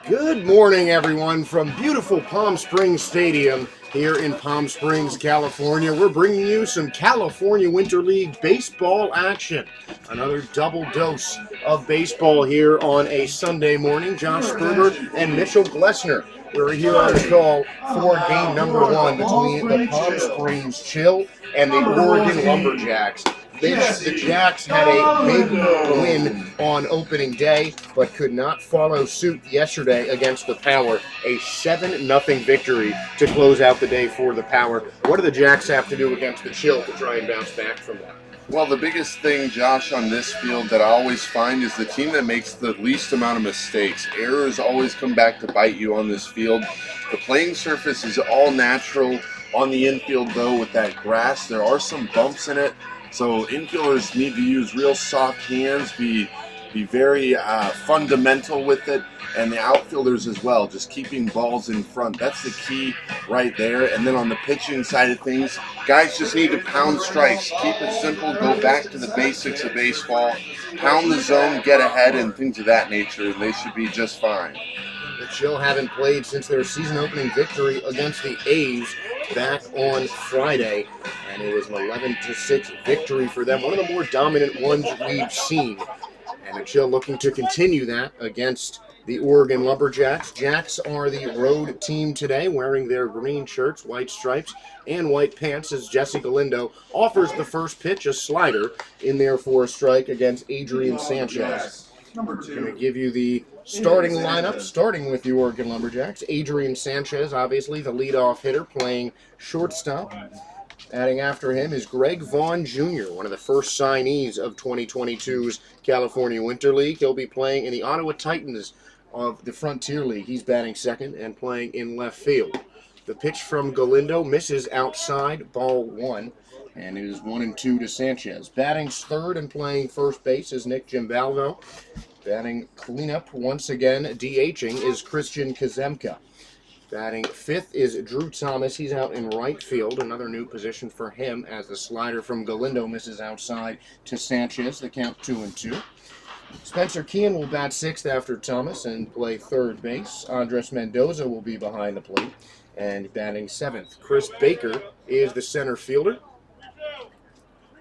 Good morning, everyone, from beautiful Palm Springs Stadium here in Palm Springs, California. We're bringing you some California Winter League baseball action. Another double dose of baseball here on a Sunday morning. Josh Sperber and Mitchell Glessner. We're here on the call for game number one between the Palm Springs Chill and the Oregon Lumberjacks. The Jacks had a big win on opening day, but could not follow suit yesterday against the Power. A 7-0 victory to close out the day for the Power. What do the Jacks have to do against the Chill to try and bounce back from that? Well, the biggest thing, Josh, on this field that I always find is the team that makes the least amount of mistakes. Errors always come back to bite you on this field. The playing surface is all natural. On the infield, though, with that grass, there are some bumps in it. So infielders need to use real soft hands, be very fundamental with it, and the outfielders as well, just keeping balls in front. That's the key right there. And then on the pitching side of things, guys just need to pound strikes. Keep it simple, go back to the basics of baseball, pound the zone, get ahead, and things of that nature, and they should be just fine. The Chill haven't played since their season-opening victory against the A's back on Friday, and it was an 11-6 victory for them, one of the more dominant ones we've seen. And the Chill looking to continue that against the Oregon Lumberjacks. Jacks are the road team today, wearing their green shirts, white stripes, and white pants as Jesse Galindo offers the first pitch, a slider, in there for a strike against Adrian Sanchez. I'm going to give you the starting lineup, starting with the Oregon Lumberjacks. Adrian Sanchez, obviously the leadoff hitter, playing shortstop. Adding after him is Greg Vaughn Jr., one of the first signees of 2022's California Winter League. He'll be playing in the Ottawa Titans of the Frontier League. He's batting second and playing in left field. The pitch from Galindo misses outside, ball one, and it is 1-2 to Sanchez. Batting third and playing first base is Nick Gimbalvo. Batting cleanup once again, DHing, is Christian Kazemka. Batting fifth is Drew Thomas. He's out in right field. Another new position for him as the slider from Galindo misses outside to Sanchez. The count 2-2. Spencer Kean will bat sixth after Thomas and play third base. Andres Mendoza will be behind the plate and batting seventh. Chris Baker is the center fielder.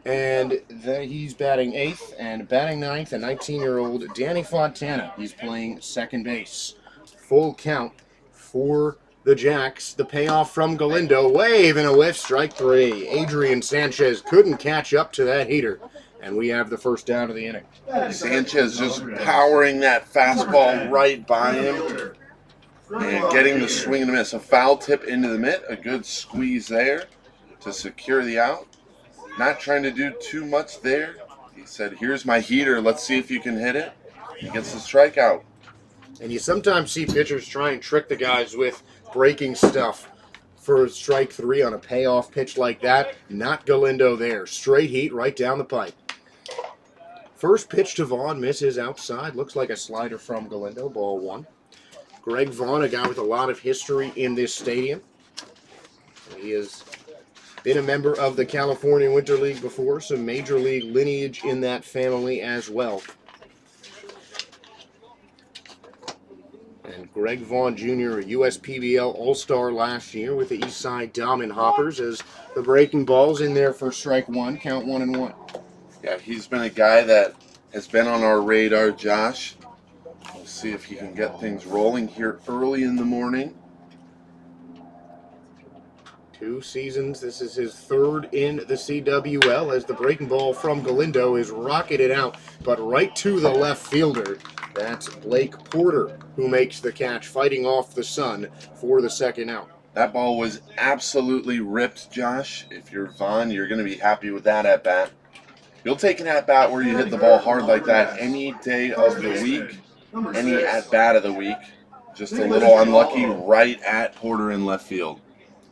And he's batting eighth, and batting ninth, a 19-year-old Danny Fontana. He's playing second base. Full count for the Jacks. The payoff from Galindo, wave and a whiff, strike three. Adrian Sanchez couldn't catch up to that heater, and we have the first down of the inning. Sanchez just powering that fastball right by him and getting the swing and a miss. A foul tip into the mitt, a good squeeze there to secure the out. Not trying to do too much there. He said, here's my heater, let's see if you can hit it. He gets the strikeout. And you sometimes see pitchers try and trick the guys with breaking stuff for strike three on a payoff pitch like that. Not Galindo there. Straight heat right down the pipe. First pitch to Vaughn misses outside. Looks like a slider from Galindo, ball one. Greg Vaughn, a guy with a lot of history in this stadium. He has been a member of the California Winter League before, some major league lineage in that family as well. And Greg Vaughn Jr., a USPBL All-Star last year with the Eastside Diamond Hoppers, as the breaking ball's in there for strike one, count 1-1. Yeah, he's been a guy that has been on our radar, Josh. We'll see if he can get things rolling here early in the morning. 2 seasons. This is his third in the CWL as the breaking ball from Galindo is rocketed out, but right to the left fielder. That's Blake Porter who makes the catch, fighting off the sun for the second out. That ball was absolutely ripped, Josh. If you're Vaughn, you're going to be happy with that at-bat. You'll take an at-bat where you hit the ball hard like that any day of the week, any at-bat of the week. Just a little unlucky right at Porter in left field.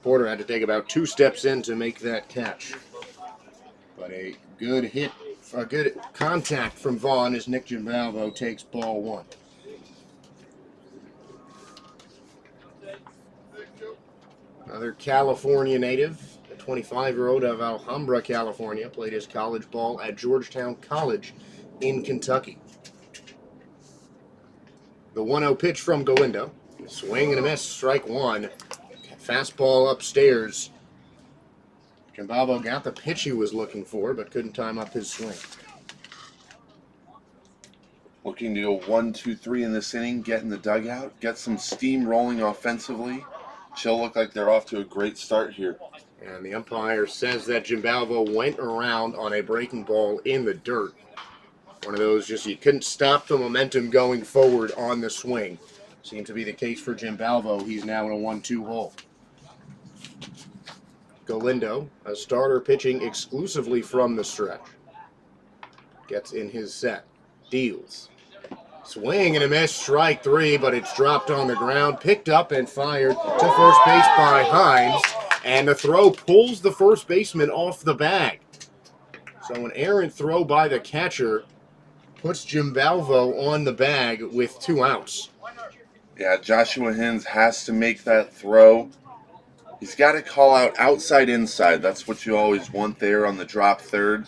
Porter had to take about 2 steps in to make that catch. But a good hit, a good contact from Vaughn as Nick Gimbalvo takes ball one. Another California native, a 25-year-old of Alhambra, California, played his college ball at Georgetown College in Kentucky. The 1-0 pitch from Galindo. Swing and a miss, strike one. Fastball upstairs. Jimbalvo got the pitch he was looking for, but couldn't time up his swing. Looking to go 1-2-3 in this inning, get in the dugout, get some steam rolling offensively. Chill look like they're off to a great start here. And the umpire says that Jimbalvo went around on a breaking ball in the dirt. One of those just you couldn't stop the momentum going forward on the swing. Seemed to be the case for Jimbalvo. He's now in a 1-2 hole. Galindo, a starter pitching exclusively from the stretch. Gets in his set. Deals. Swing and a miss, strike three, but it's dropped on the ground, picked up and fired to first base by Hines, and the throw pulls the first baseman off the bag. So an errant throw by the catcher puts Jimbalvo on the bag with 2 outs. Yeah, Joshua Hines has to make that throw. He's got to call out outside inside. That's what you always want there on the drop third.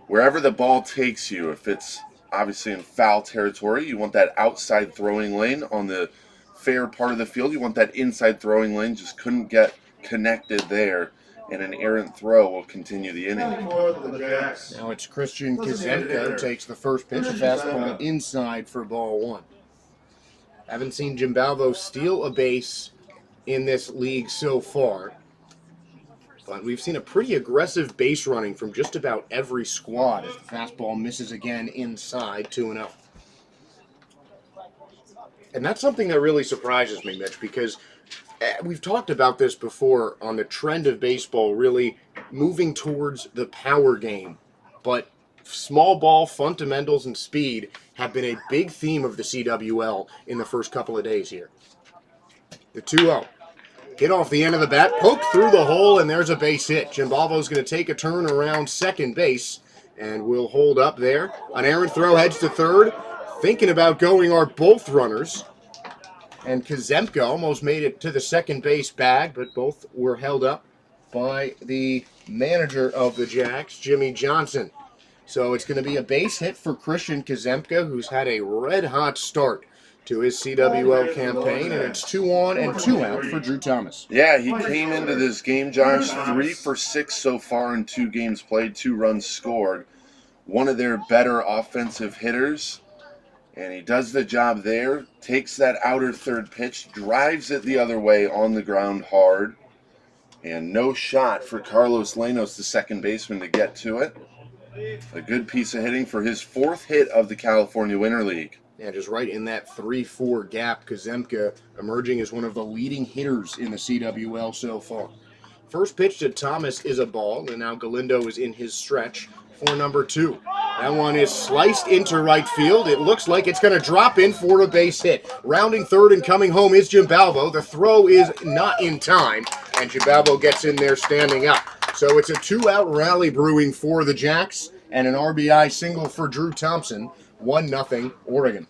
Wherever the ball takes you, if it's obviously in foul territory, you want that outside throwing lane. On the fair part of the field, you want that inside throwing lane. Just couldn't get connected there, and an errant throw will continue the inning. Now it's Christian Kazenko takes the first pitch, a fastball inside for ball one. Haven't seen Jimbalvo steal a base in this league so far, but we've seen a pretty aggressive base running from just about every squad as the fastball misses again inside, 2-0. And that's something that really surprises me, Mitch, because we've talked about this before on the trend of baseball really moving towards the power game, but small ball fundamentals and speed have been a big theme of the CWL in the first couple of days here. The 2-0. Hit off the end of the bat, poked through the hole, and there's a base hit. Jimbalvo's going to take a turn around second base, and will hold up there. An errant throw heads to third. Thinking about going are both runners. And Kazemka almost made it to the second base bag, but both were held up by the manager of the Jacks, Jimmy Johnson. So it's going to be a base hit for Christian Kazemka, who's had a red-hot start to his CWL campaign, and it's 2 on and 2 out for Drew Thomas. Yeah, he came into this game, Josh, 3 for 6 so far in 2 games played, 2 runs scored. One of their better offensive hitters, and he does the job there, takes that outer third pitch, drives it the other way on the ground hard, and no shot for Carlos Lanos, the second baseman, to get to it. A good piece of hitting for his 4th hit of the California Winter League. Yeah, just right in that 3-4 gap, Kazemka emerging as one of the leading hitters in the CWL so far. First pitch to Thomas is a ball, and now Galindo is in his stretch for number 2. That one is sliced into right field. It looks like it's going to drop in for a base hit. Rounding third and coming home is Jimbalvo. The throw is not in time, and Jimbalvo gets in there standing up. So it's a 2-out rally brewing for the Jacks, and an RBI single for Drew Thompson. 1-0 Oregon.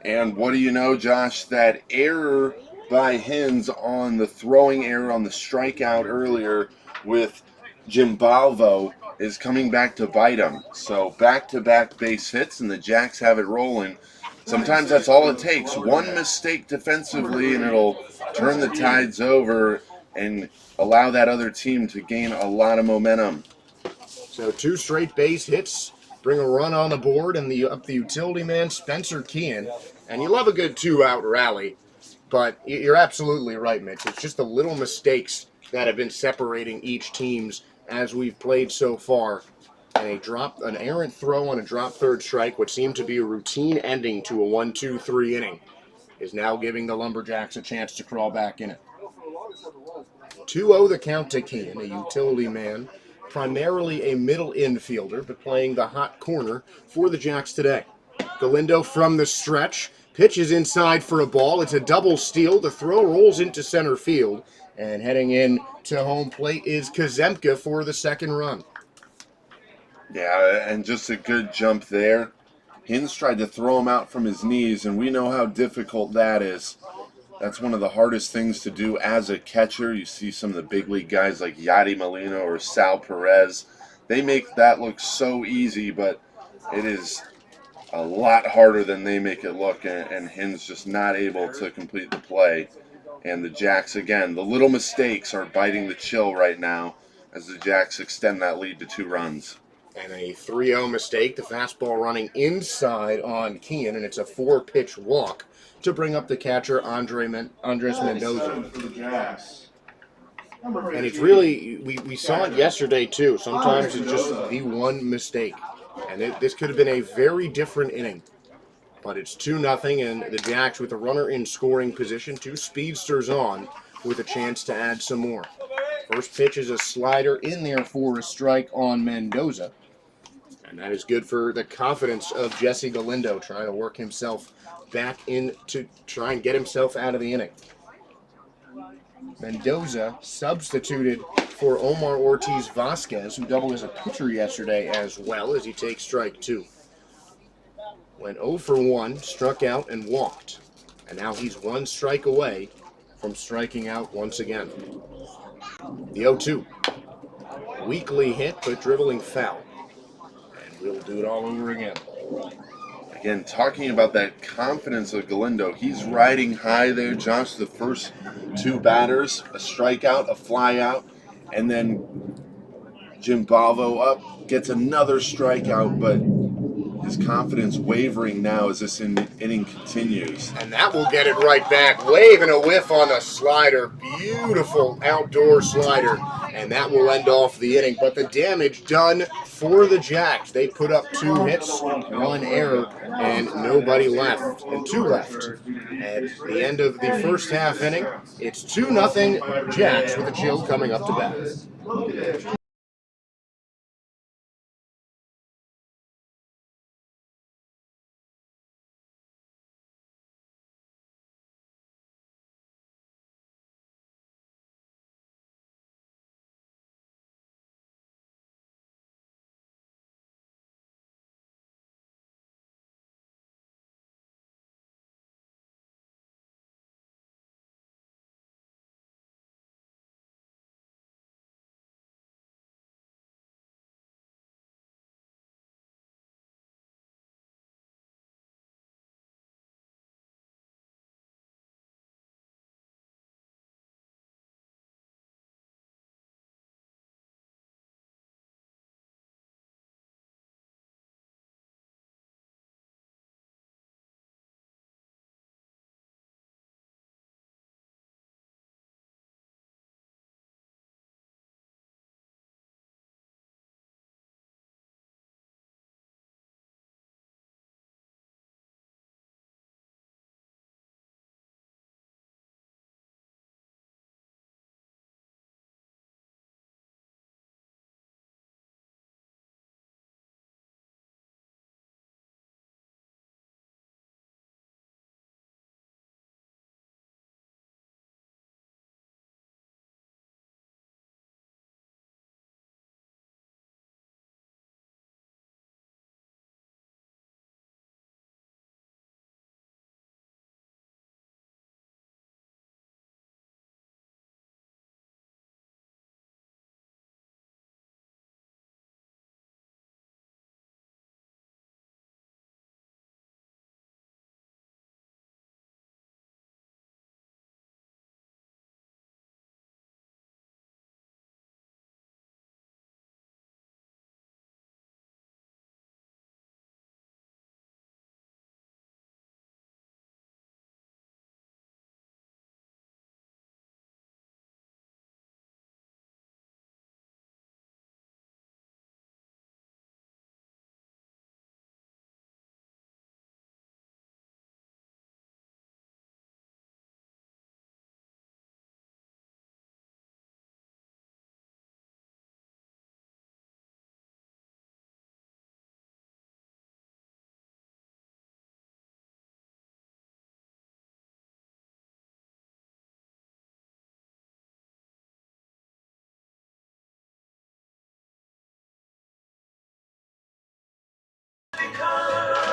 And what do you know, Josh? That error by Hines on the throwing error on the strikeout earlier with Jimbalvo is coming back to bite him. So back-to-back base hits, and the Jacks have it rolling. Sometimes that's all it takes. One mistake defensively, and it'll turn the tides over and allow that other team to gain a lot of momentum. So 2 straight base hits bring a run on the board, and up the utility man, Spencer Kean. And you love a good 2-out rally, but you're absolutely right, Mitch. It's just the little mistakes that have been separating each teams as we've played so far. And an errant throw on a drop third strike, which seemed to be a routine ending to a 1-2-3 inning, is now giving the Lumberjacks a chance to crawl back in it. 2-0 the count to Kean, a utility man, primarily a middle infielder, but playing the hot corner for the Jacks today. Galindo from the stretch, pitches inside for a ball. It's a double steal. The throw rolls into center field, and heading in to home plate is Kazemka for the second run. Yeah, and just a good jump there. Hines tried to throw him out from his knees, and we know how difficult that is. That's one of the hardest things to do as a catcher. You see some of the big league guys like Yadi Molina or Sal Perez. They make that look so easy, but it is a lot harder than they make it look, and Hin's just not able to complete the play. And the Jacks, again, the little mistakes are biting the chill right now as the Jacks extend that lead to 2 runs. And a 3-0 mistake, the fastball running inside on Kean, and it's a 4-pitch walk to bring up the catcher, Andres Mendoza. And it's really, we saw it yesterday too. Sometimes it's just the one mistake. And this could have been a very different inning. But it's 2-0, and the Jacks with a runner in scoring position, 2 speedsters on with a chance to add some more. First pitch is a slider in there for a strike on Mendoza. And that is good for the confidence of Jesse Galindo, trying to work himself back in to try and get himself out of the inning. Mendoza substituted for Omar Ortiz Vasquez, who doubled as a pitcher yesterday as well, as he takes strike 2. Went 0 for 1, struck out and walked. And now he's 1 strike away from striking out once again. The 0-2. Weakly hit, but dribbling foul. And we'll do it all over again. Again, talking about that confidence of Galindo, he's riding high there, Josh. The first 2 batters, a strikeout, a flyout, and then Jim Balvo up, gets another strikeout, but his confidence wavering now as this inning continues. And that will get it right back. Waving a whiff on a slider. Beautiful outdoor slider. And that will end off the inning. But the damage done for the Jacks. They put up 2 hits, 1 error, and nobody left. And 2 left. At the end of the first half inning, it's 2-0 Jacks with a chill coming up to bat.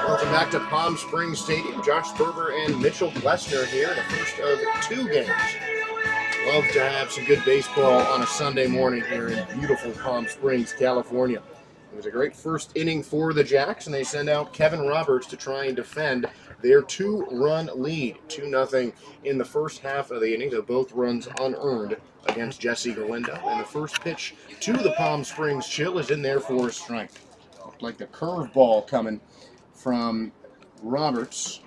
Welcome back to Palm Springs Stadium. Josh Sperber and Mitchell Glessner here, the first of 2 games. Love to have some good baseball on a Sunday morning here in beautiful Palm Springs, California. It was a great first inning for the Jacks, and they send out Kevin Roberts to try and defend their 2-run lead. 2-0 in the first half of the inning, though both runs unearned against Jesse Galindo. And the first pitch to the Palm Springs Chill is in there for a strike. Looked like the curveball coming from Roberts.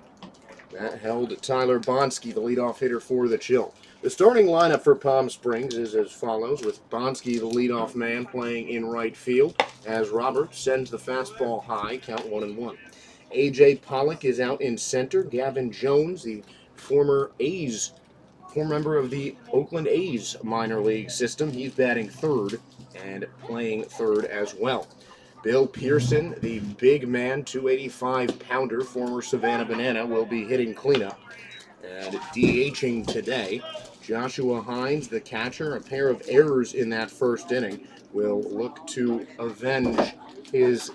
That held Tyler Bonsky, the leadoff hitter for the Chill. The starting lineup for Palm Springs is as follows, with Bonsky, the leadoff man, playing in right field, as Roberts sends the fastball high, count 1-1. A.J. Pollock is out in center. Gavin Jones, the former member of the Oakland A's minor league system, he's batting third and playing third as well. Bill Pearson, the big man, 285-pounder, former Savannah Banana, will be hitting cleanup. And DHing today, Joshua Hines, the catcher, a pair of errors in that first inning, will look to avenge his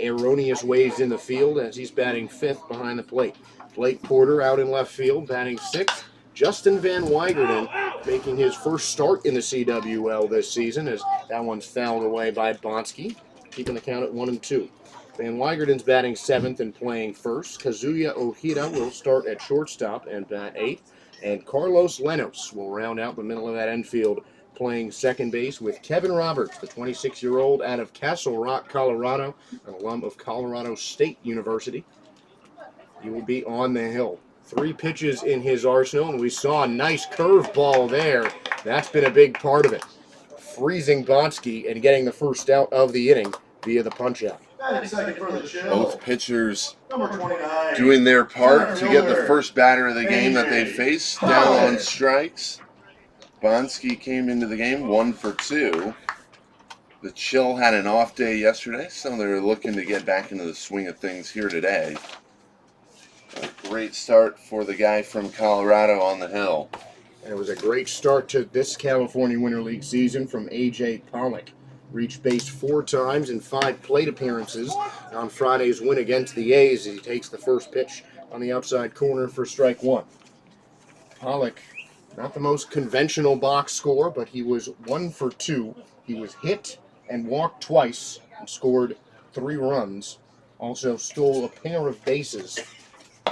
erroneous ways in the field as he's batting fifth behind the plate. Blake Porter out in left field, batting sixth. Justin Van Weigerden making his first start in the CWL this season, as that one's fouled away by Bonsky, keeping the count at 1-2. Van Weigerden's batting seventh and playing first. Kazuya Ohida will start at shortstop and bat eighth. And Carlos Lenos will round out the middle of that infield, playing second base with Kevin Roberts, the 26-year-old out of Castle Rock, Colorado, an alum of Colorado State University. He will be on the hill. 3 pitches in his arsenal, and we saw a nice curveball there. That's been a big part of it, freezing Bonsky and getting the first out of the inning via the punch-out. Both pitchers doing their part to get the first batter of the game that they faced down on strikes. Bonsky came into the game 1 for 2. The Chill had an off day yesterday, so they're looking to get back into the swing of things here today. A great start for the guy from Colorado on the hill. And it was a great start to this California Winter League season from A.J. Pollock. Reached base 4 times in 5 plate appearances on Friday's win against the A's as he takes the first pitch on the outside corner for strike 1. Pollock, not the most conventional box score, but he was 1 for 2. He was hit and walked twice and scored 3 runs. Also stole a pair of bases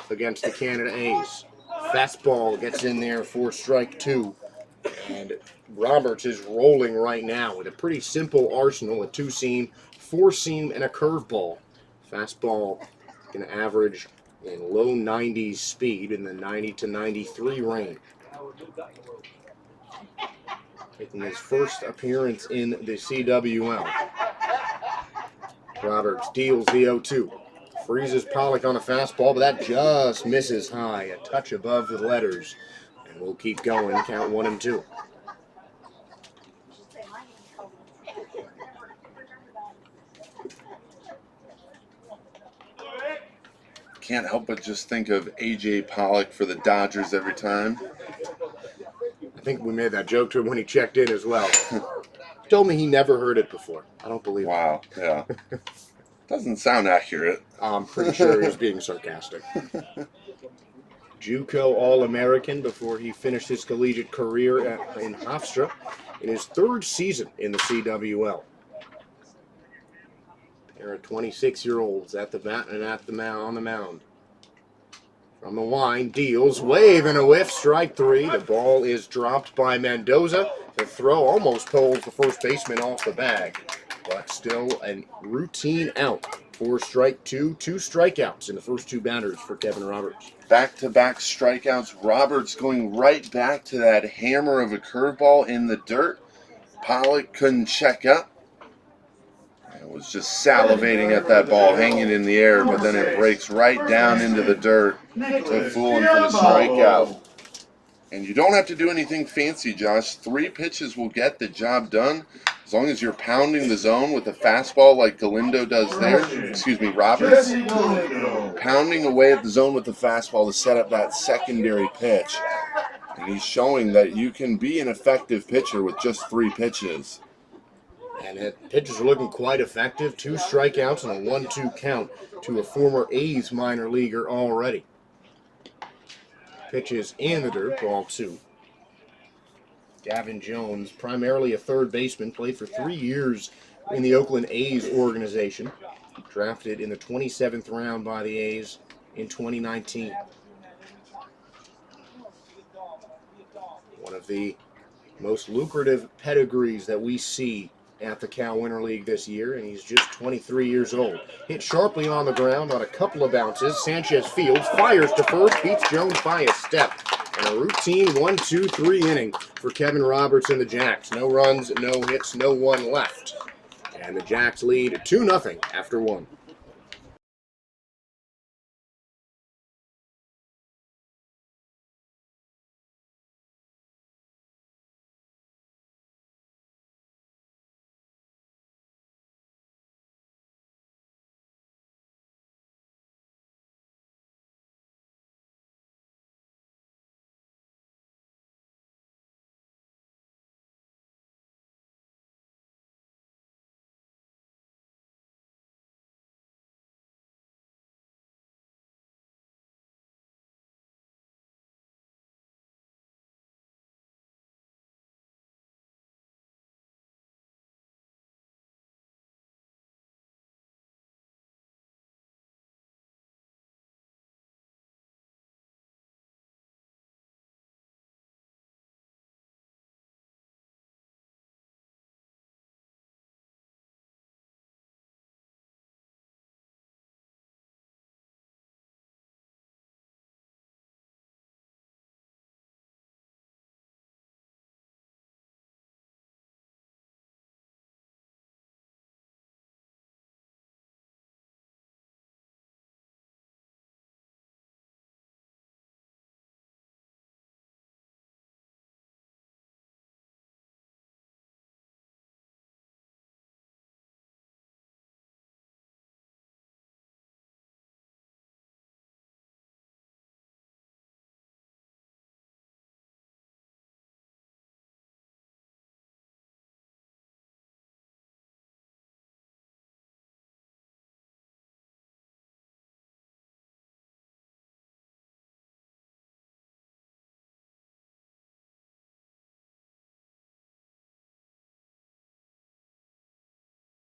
against the Canada A's. Fastball gets in there for strike 2. And Roberts is rolling right now with a pretty simple arsenal, a 2-seam, 4-seam, and a curveball. Fastball can average in low 90s speed in the 90 to 93 range. Making his first appearance in the CWL. Roberts deals the 0-2. Freezes Pollock on a fastball, but that just misses high, a touch above the letters. And we'll keep going, count 1-2. Can't help but just think of A.J. Pollock for the Dodgers every time. I think we made that joke to him when he checked in as well. He told me he never heard it before. I don't believe it. Wow, yeah. Doesn't sound accurate. I'm pretty sure he was being sarcastic. JUCO All-American before he finished his collegiate career in Hofstra in his 3rd season in the CWL. Pair of 26-year-olds at the bat and on the mound. From the line, deals, wave and a whiff, strike 3. The ball is dropped by Mendoza. The throw almost pulls the first baseman off the bag, but still a routine out for strike 2. 2 strikeouts in the first 2 batters for Kevin Roberts. Back-to-back strikeouts. Roberts going right back to that hammer of a curveball in the dirt. Pollock couldn't check up. It was just salivating at that ball, hanging in the air, but then it breaks right down into the dirt to fool him for the strikeout. And you don't have to do anything fancy, Josh. 3 pitches will get the job done. As long as you're pounding the zone with a fastball like Galindo does there, Roberts, pounding away at the zone with the fastball to set up that secondary pitch. And he's showing that you can be an effective pitcher with just 3 pitches. And the pitches are looking quite effective. 2 strikeouts and a 1-2 count to a former A's minor leaguer already. Pitches in the dirt, ball 2. Gavin Jones, primarily a third baseman, played for 3 years in the Oakland A's organization, drafted in the 27th round by the A's in 2019. One of the most lucrative pedigrees that we see at the Cal Winter League this year, and he's just 23 years old. Hit sharply on the ground on a couple of bounces. Sanchez fields, fires to first, beats Jones by a step. And a routine 1-2-3 inning for Kevin Roberts and the Jacks. No runs, no hits, no one left. And the Jacks lead 2-0 after one.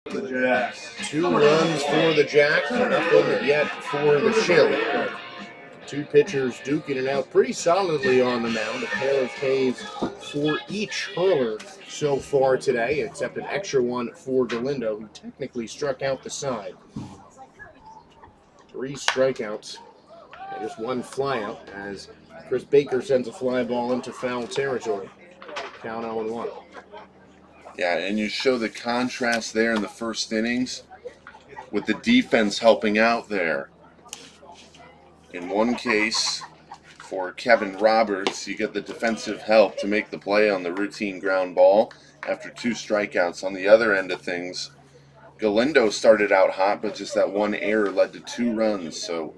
The Jacks. 2 runs for the Jacks, nothing yet for the Chill. 2 pitchers duking it out pretty solidly on the mound. A pair of Ks for each hurler so far today, except an extra one for Galindo, who technically struck out the side. 3 strikeouts and just 1 flyout as Chris Baker sends a fly ball into foul territory. Count 0-1. Yeah, and you show the contrast there in the first innings with the defense helping out there. In one case, for Kevin Roberts, you get the defensive help to make the play on the routine ground ball after 2 strikeouts. On the other end of things, Galindo started out hot, but just that 1 error led to 2 runs. So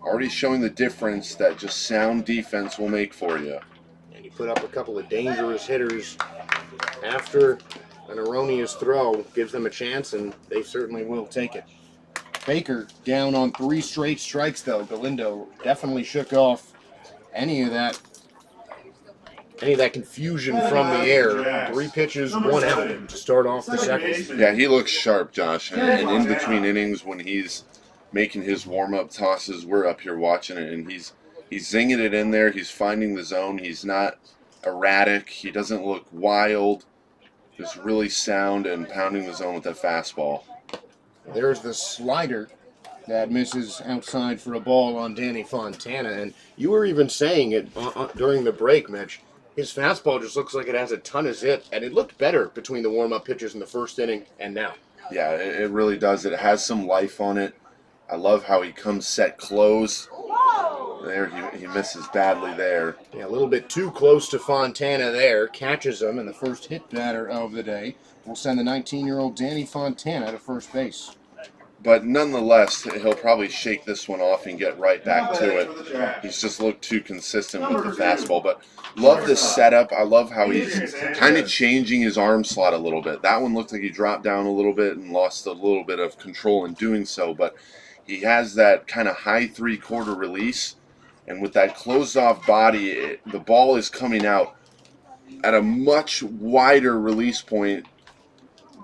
already showing the difference that just sound defense will make for you. And you put up a couple of dangerous hitters after an erroneous throw, gives them a chance, and they certainly will take it. Baker down on 3 straight strikes, though. Galindo definitely shook off any of that confusion from the air. 3 pitches, 1 out to start off the second. Yeah, he looks sharp, Josh. And in between innings, when he's making his warm-up tosses, we're up here watching it, and he's zinging it in there. He's finding the zone. He's not erratic. He doesn't look wild. Just really sound and pounding the zone with that fastball. There's the slider that misses outside for a ball on Danny Fontana. And you were even saying it during the break, Mitch. His fastball just looks like it has a ton of zip, and it looked better between the warm-up pitches in the first inning and now. Yeah, it really does. It has some life on it. I love how he comes set close. There, he misses badly there. Yeah, a little bit too close to Fontana there. Catches him, and the first hit batter of the day will send the 19-year-old Danny Fontana to first base. But nonetheless, he'll probably shake this one off and get right back to it. He's just looked too consistent with the fastball. But love this setup. I love how he's kind of changing his arm slot a little bit. That one looked like he dropped down a little bit and lost a little bit of control in doing so. But he has that kind of high 3/4 release. And with that closed-off body, the ball is coming out at a much wider release point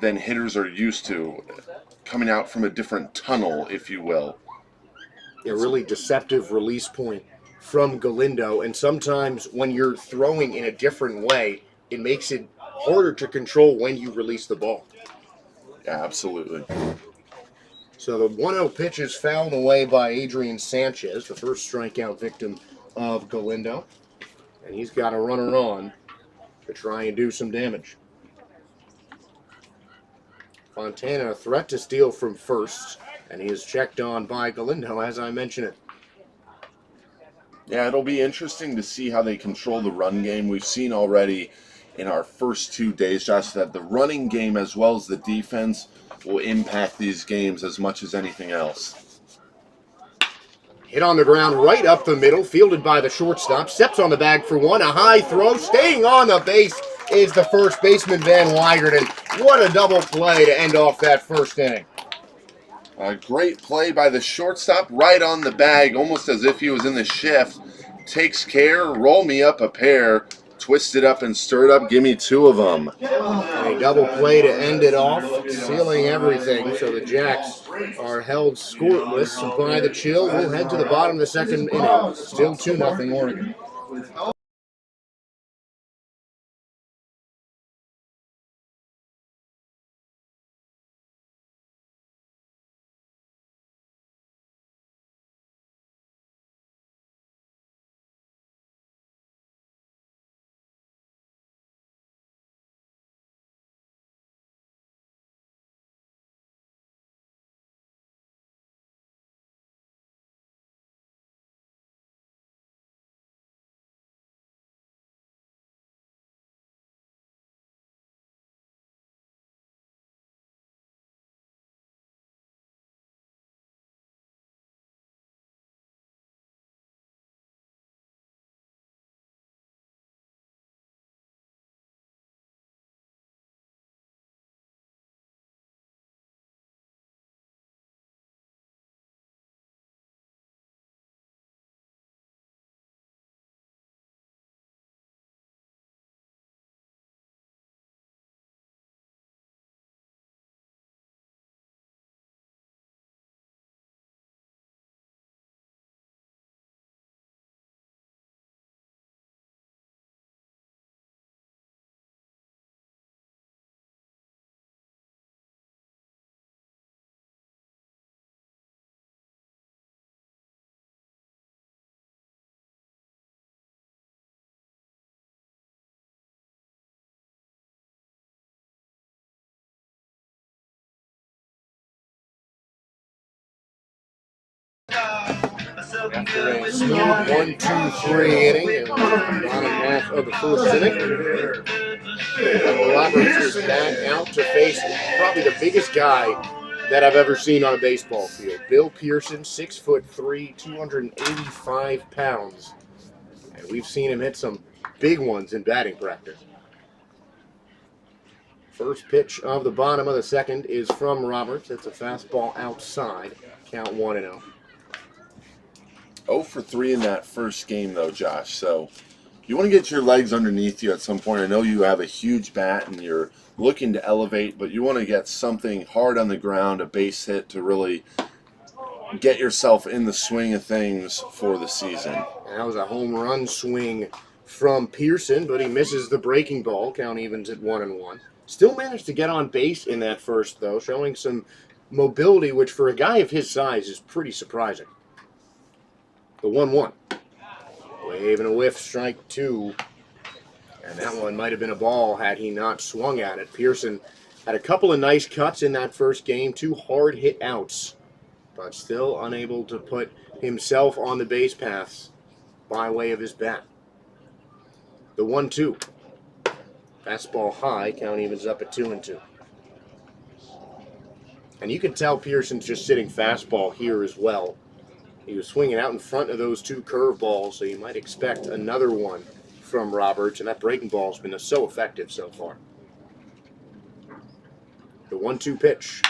than hitters are used to, coming out from a different tunnel, if you will. A really deceptive release point from Galindo, and sometimes when you're throwing in a different way, it makes it harder to control when you release the ball. Yeah, absolutely. So the 1-0 pitch is fouled away by Adrian Sanchez, the first strikeout victim of Galindo. And he's got a runner on to try and do some damage. Fontana, a threat to steal from first, and he is checked on by Galindo, as I mentioned it. Yeah, it'll be interesting to see how they control the run game. We've seen already in our first 2 days, Josh, that the running game as well as the defense will impact these games as much as anything else. Hit on the ground right up the middle, fielded by the shortstop, steps on the bag for one, a high throw, staying on the base is the first baseman, Van Weigerden. What a double play to end off that first inning. A great play by the shortstop, right on the bag, almost as if he was in the shift. Takes care, roll me up a pair, twist it up and stir it up, give me 2 of them. A double play to end it off, sealing everything. So the Jacks are held scoreless by the Chill. We'll head to the bottom of the second inning. Still 2-0 Oregon. After a smooth 1-2-3 inning in the bottom half of the first inning, Roberts is back out to face probably the biggest guy that I've ever seen on a baseball field. Bill Pearson, 6'3", 285 pounds. And we've seen him hit some big ones in batting practice. First pitch of the bottom of the second is from Roberts. It's a fastball outside. Count 1-0. 0 for 3 in that first game, though, Josh. So you want to get your legs underneath you at some point. I know you have a huge bat and you're looking to elevate, but you want to get something hard on the ground, a base hit, to really get yourself in the swing of things for the season. That was a home run swing from Pearson, but he misses the breaking ball. Count evens at 1-1. Still managed to get on base in that first, though, showing some mobility, which for a guy of his size is pretty surprising. The 1-1. Wave and a whiff, strike 2. And that one might have been a ball had he not swung at it. Pearson had a couple of nice cuts in that first game, 2 hard hit outs, but still unable to put himself on the base paths by way of his bat. The 1-2. Fastball high, count evens up at 2-2. And you can tell Pearson's just sitting fastball here as well. He was swinging out in front of those 2 curveballs, so you might expect another one from Roberts, and that breaking ball has been so effective so far. The 1-2 pitch.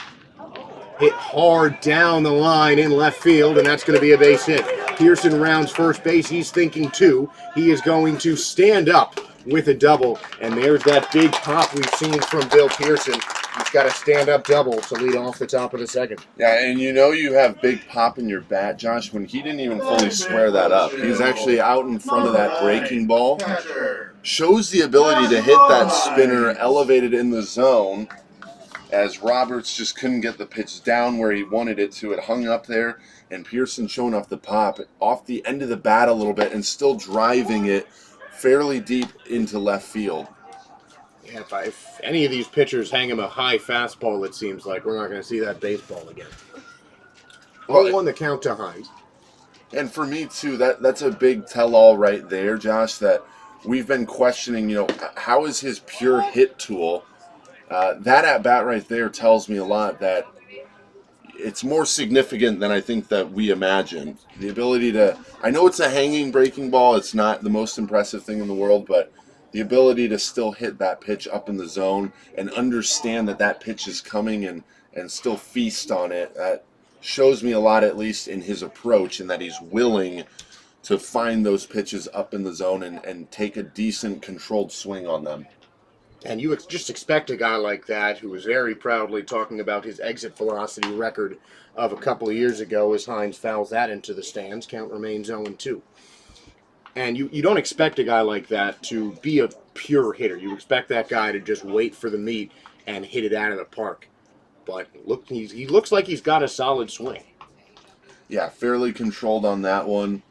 Hit hard down the line in left field, and that's going to be a base hit. Pearson rounds first base. He's thinking 2. He is going to stand up with a double, and there's that big pop we've seen from Bill Pearson. He's got a stand-up double to lead off the top of the second. Yeah, and you have big pop in your bat, Josh, when he didn't even fully square that up. He's actually out in front of that breaking ball. Shows the ability to hit that spinner elevated in the zone, as Roberts just couldn't get the pitch down where he wanted it to. It hung up there, and Pearson showing off the pop off the end of the bat a little bit and still driving it fairly deep into left field. Yeah, if any of these pitchers hang him a high fastball, it seems like we're not going to see that baseball again. Well, 0-1 the count to Hines. And for me, too, that's a big tell-all right there, Josh, that we've been questioning, how is his pure hit tool? That at-bat right there tells me a lot that it's more significant than I think that we imagined. The ability to, I know it's a hanging breaking ball, it's not the most impressive thing in the world, but the ability to still hit that pitch up in the zone and understand that pitch is coming and still feast on it, that shows me a lot, at least in his approach, and that he's willing to find those pitches up in the zone and take a decent controlled swing on them. And you just expect a guy like that, who was very proudly talking about his exit velocity record of a couple of years ago, as Hines fouls that into the stands. Count remains 0-2. And you don't expect a guy like that to be a pure hitter. You expect that guy to just wait for the meat and hit it out of the park. But look, he looks like he's got a solid swing. Yeah, fairly controlled on that one.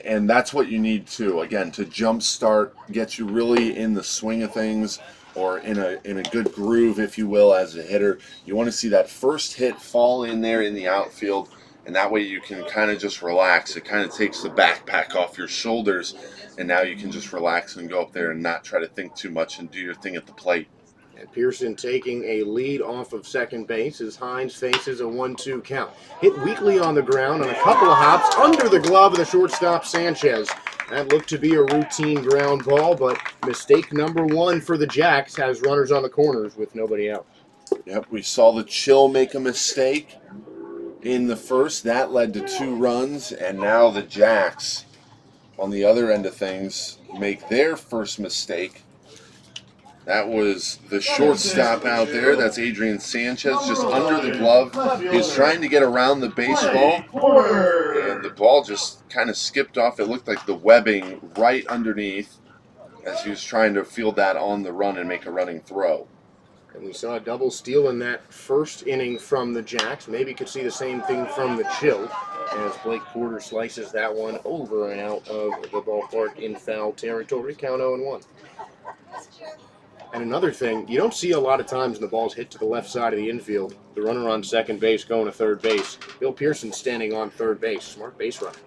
And that's what you need too. Again, to jumpstart, get you really in the swing of things, or in a good groove, if you will, as a hitter. You want to see that first hit fall in there in the outfield, and that way you can kind of just relax. It kind of takes the backpack off your shoulders, and now you can just relax and go up there and not try to think too much and do your thing at the plate. And Pearson taking a lead off of second base as Hines faces a 1-2 count. Hit weakly on the ground on a couple of hops under the glove of the shortstop Sanchez. That looked to be a routine ground ball, but mistake number 1 for the Jacks has runners on the corners with nobody out. Yep, we saw the Chill make a mistake in the first. That led to 2 runs, and now the Jacks, on the other end of things, make their first mistake. That was the shortstop out there. That's Adrian Sanchez, just under the glove. He's trying to get around the baseball, and the ball just kind of skipped off. It looked like the webbing right underneath as he was trying to field that on the run and make a running throw. And we saw a double steal in that first inning from the Jacks. Maybe could see the same thing from the Chill as Blake Porter slices that one over and out of the ballpark in foul territory. Count 0-1. And another thing, you don't see a lot of times when the ball's hit to the left side of the infield, the runner on second base going to third base. Bill Pearson standing on third base. Smart base runner.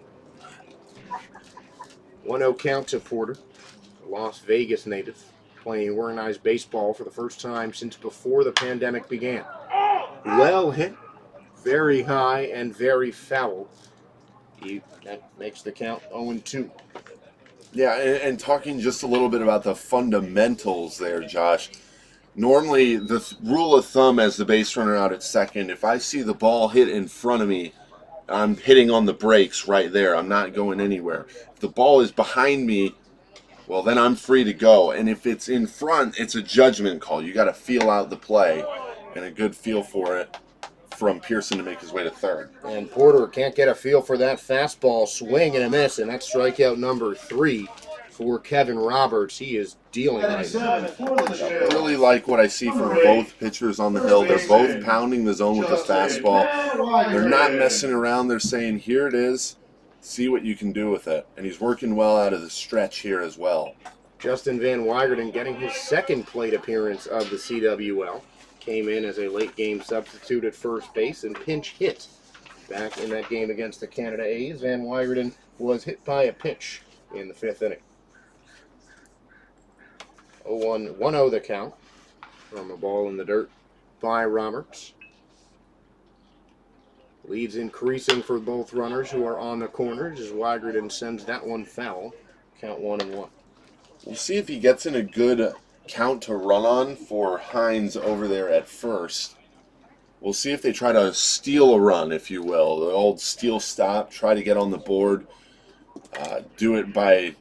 1-0 count to Porter, a Las Vegas native, playing organized baseball for the first time since before the pandemic began. Well hit, very high, and very foul. That makes the count 0-2. Yeah, and talking just a little bit about the fundamentals there, Josh. Normally, the rule of thumb as the base runner out at second, if I see the ball hit in front of me, I'm hitting on the brakes right there. I'm not going anywhere. If the ball is behind me, well, then I'm free to go. And if it's in front, it's a judgment call. You got to feel out the play, and a good feel for it from Pearson to make his way to third. And Porter can't get a feel for that fastball, swing and a miss, and that's strikeout number 3 for Kevin Roberts. He is dealing right now. I really like what I see from both pitchers on the hill. They're both pounding the zone with the fastball. They're not messing around. They're saying, here it is. See what you can do with it. And he's working well out of the stretch here as well. Justin Van Weigerden getting his second plate appearance of the CWL. Came in as a late-game substitute at first base and pinch hit. Back in that game against the Canada A's, Van Weigerden was hit by a pitch in the 5th inning. 1-0 the count from a ball in the dirt by Roberts. Leads increasing for both runners who are on the corners as Weigerden sends that one foul. Count 1-1. We'll see if he gets in a good count to run on for Hines over there at first. We'll see if they try to steal a run, if you will. The old steal stop, try to get on the board. Do it by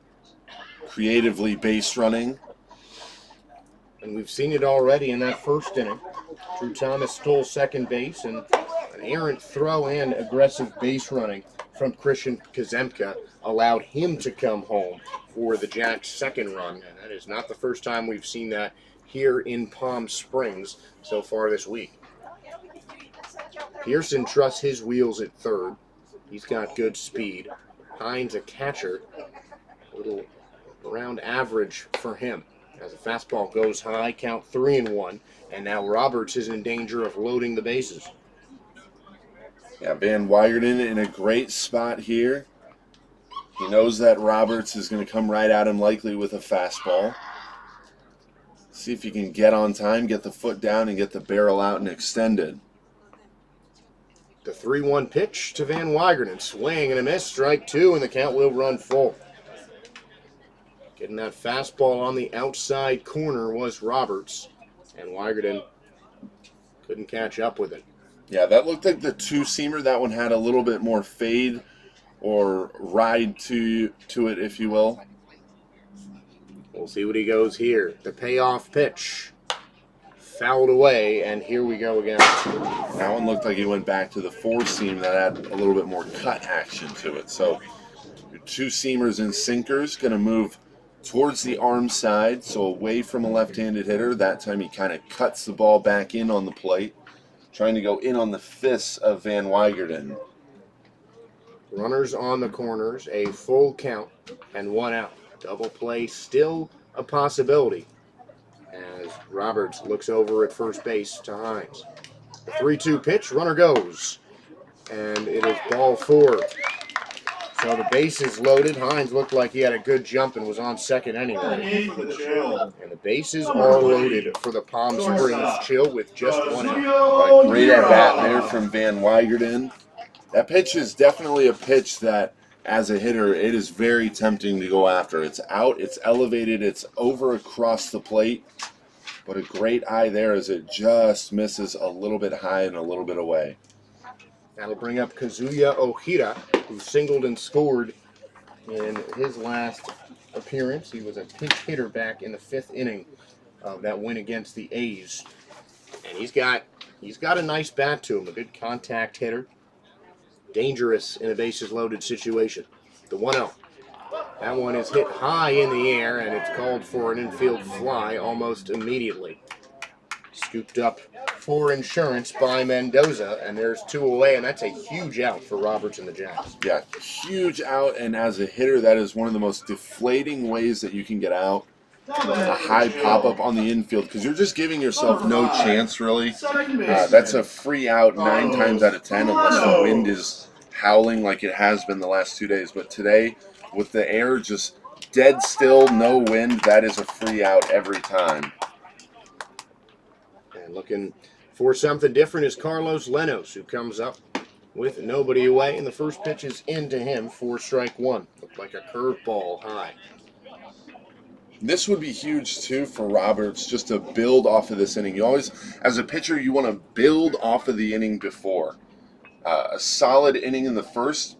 creatively base running. And we've seen it already in that first inning. Drew Thomas stole second base, and an errant throw and aggressive base running from Christian Kazemka allowed him to come home for the Jacks' second run. And that is not the first time we've seen that here in Palm Springs so far this week. Pearson trusts his wheels at third. He's got good speed. Hines, a catcher, a little around average for him. As the fastball goes high, count 3-1, and now Roberts is in danger of loading the bases. Yeah, Van Weyerden in a great spot here. He knows that Roberts is going to come right at him likely with a fastball. See if he can get on time, get the foot down, and get the barrel out and extended. The 3-1 pitch to Van Weyerden. Swing and a miss, strike two, and the count will run full. Getting that fastball on the outside corner was Roberts, and Weyerden couldn't catch up with it. Yeah, that looked like the two-seamer. That one had a little bit more fade or ride to it, if you will. We'll see what he goes here. The payoff pitch. Fouled away, and here we go again. That one looked like he went back to the four-seam that had a little bit more cut action to it. So your two-seamers and sinkers going to move towards the arm side, so away from a left-handed hitter. That time he kind of cuts the ball back in on the plate, trying to go in on the fists of Van Weyerden. Runners on the corners, a full count, and one out. Double play still a possibility as Roberts looks over at first base to Hines. The 3-2 pitch, runner goes, and it is ball four. So the base is loaded. Hines looked like he had a good jump and was on second anyway. And the bases are loaded for the Palm Springs Chill with just one out. Great at bat there from Van Weyerden. That pitch is definitely a pitch that, as a hitter, it is very tempting to go after. It's out, it's elevated, it's over across the plate. But a great eye there as it just misses a little bit high and a little bit away. That'll bring up Kazuya Ohida, who singled and scored in his last appearance. He was a pinch hitter back in the fifth inning of that win against the A's. And he's got a nice bat to him, a good contact hitter. Dangerous in a bases loaded situation. The 1-0. That one is hit high in the air, and it's called for an infield fly almost immediately. Scooped up for insurance by Mendoza, and there's two away, and that's a huge out for Roberts and the Jacks. Yeah, huge out, and as a hitter, that is one of the most deflating ways that you can get out. A high pop-up on the infield, because you're just giving yourself no chance, really. That's a free out 9 times out of 10, unless the wind is howling like it has been the last 2 days. But today, with the air just dead still, no wind, that is a free out every time. And looking for something different is Carlos Lenos, who comes up with nobody away, and the first pitch is into him for strike one. Looked like a curveball high. This would be huge, too, for Roberts, just to build off of this inning. You always, as a pitcher, you want to build off of the inning before. A solid inning in the first,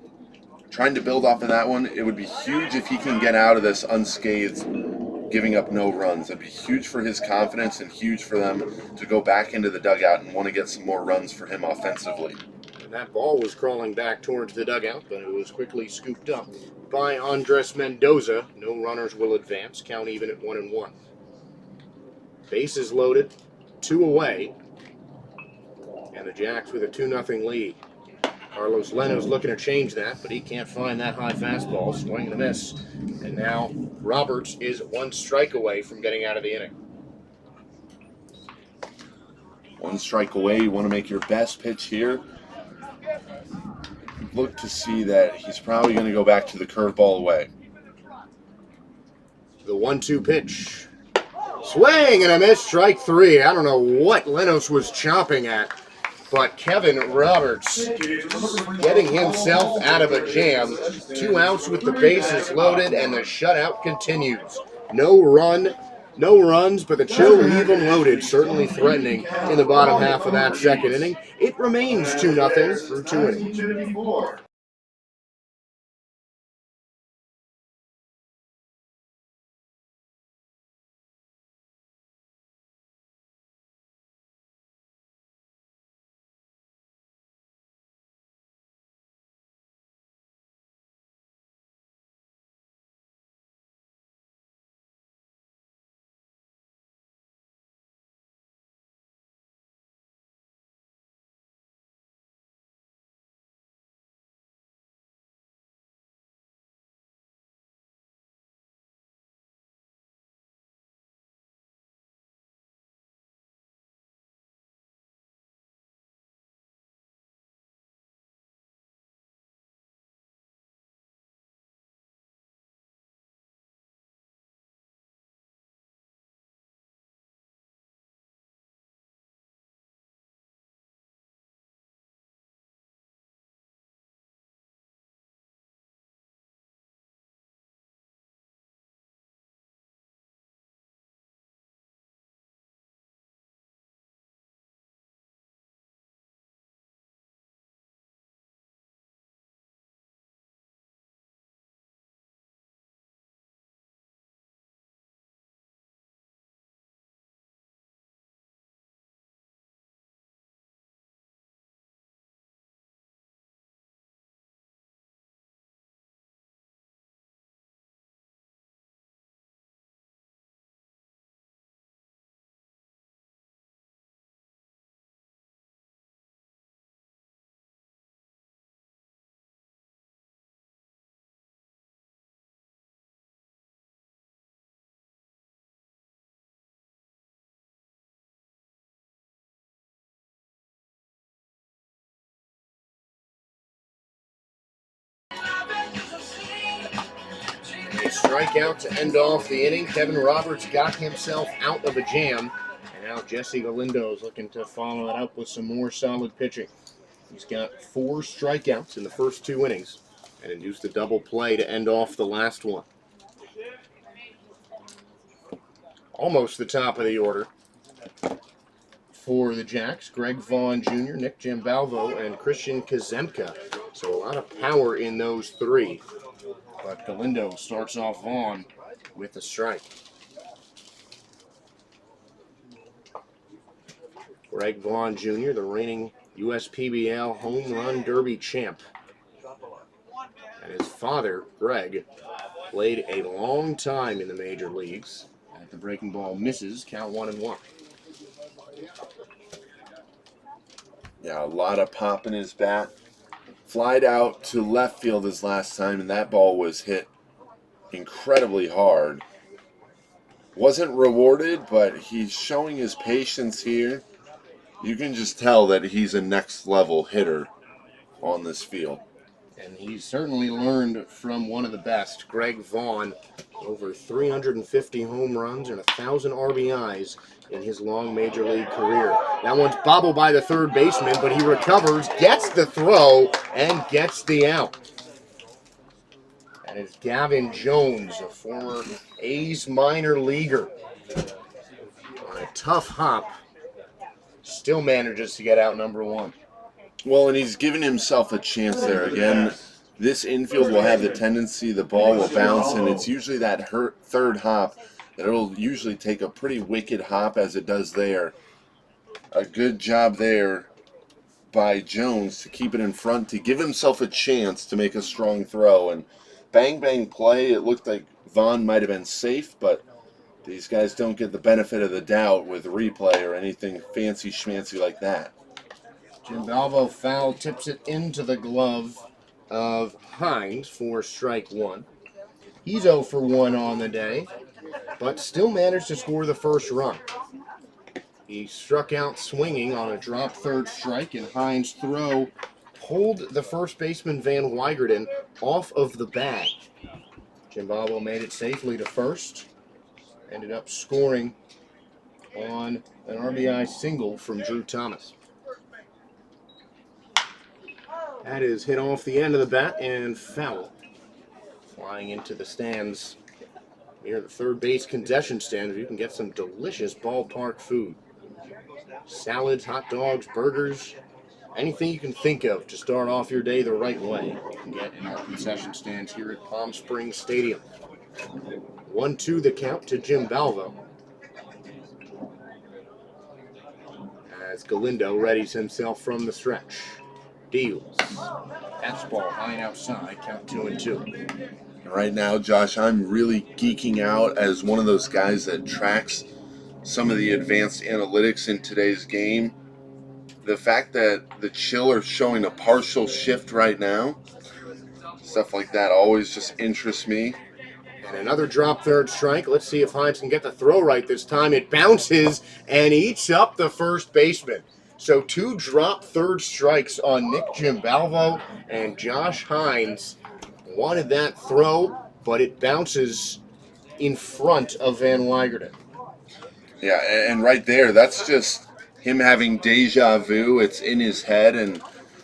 trying to build off of that one. It would be huge if he can get out of this unscathed, giving up no runs. It'd be huge for his confidence and huge for them to go back into the dugout and want to get some more runs for him offensively. And that ball was crawling back towards the dugout, but it was quickly scooped up by Andres Mendoza. No runners will advance. Count even at 1-1. Bases loaded, 2 away, and the Jacks with a 2-0 lead. Carlos Lenos looking to change that, but he can't find that high fastball. Swing and a miss. And now Roberts is 1 strike away from getting out of the inning. 1 strike away. You want to make your best pitch here. Look to see that he's probably going to go back to the curveball away. The 1-2 pitch. Swing and a miss, strike 3. I don't know what Lenos was chomping at, but Kevin Roberts getting himself out of a jam. 2 outs with the bases loaded, and the shutout continues. No runs, but the Chill leave them loaded, certainly threatening in the bottom half of that second inning. It remains 2-0 through 2 innings. strikeout to end off the inning. Kevin Roberts got himself out of a jam. And now Jesse Galindo is looking to follow it up with some more solid pitching. He's got 4 strikeouts in the first 2 innings and induced a double play to end off the last one. Almost the top of the order for the Jacks. Greg Vaughn Jr., Nick Giambalvo, and Christian Kazemka. So a lot of power in those 3. But Galindo starts off Vaughn with a strike. Greg Vaughn Jr., the reigning USPBL Home Run Derby champ. And his father, Greg, played a long time in the major leagues. At the breaking ball misses, count 1-1. Yeah, a lot of pop in his bat. Flied out to left field his last time, and that ball was hit incredibly hard. Wasn't rewarded, but he's showing his patience here. You can just tell that he's a next-level hitter on this field. And he's certainly learned from one of the best, Greg Vaughn. Over 350 home runs and 1,000 RBIs in his long major league career. That one's bobbled by the third baseman, but he recovers, gets the throw, and gets the out. And it's Gavin Jones, a former A's minor leaguer. On a tough hop, still manages to get out number 1. Well, and he's given himself a chance there. Again, this infield will have the tendency the ball will bounce, and it's usually that third hop that it'll usually take a pretty wicked hop as it does there. A good job there by Jones to keep it in front, to give himself a chance to make a strong throw. And bang, bang play. It looked like Vaughn might have been safe, but these guys don't get the benefit of the doubt with replay or anything fancy schmancy like that. Giambalvo foul tips it into the glove of Hines for strike 1. He's 0 for 1 on the day, but still managed to score the first run. He struck out swinging on a drop third strike, and Hines' throw pulled the first baseman Van Weigerden off of the bag. Giambalvo made it safely to first, ended up scoring on an RBI single from Drew Thomas. That is hit off the end of the bat and foul. Flying into the stands near the third base concession stand where you can get some delicious ballpark food. Salads, hot dogs, burgers, anything you can think of to start off your day the right way. You can get in our concession stands here at Palm Springs Stadium. 1-2 the count to Giambalvo. As Galindo readies himself from the stretch. Deals. Fastball high and outside, count 2-2. Right now, Josh, I'm really geeking out as one of those guys that tracks some of the advanced analytics in today's game. The fact that the Chill are showing a partial shift right now, stuff like that always just interests me. And another drop third strike. Let's see if Hines can get the throw right this time. It bounces and eats up the first baseman. So 2 drop third strikes on Nick Giambalvo, and Josh Hines wanted that throw, but it bounces in front of Van Weigerden. Yeah, and right there, that's just him having deja vu. It's in his head, and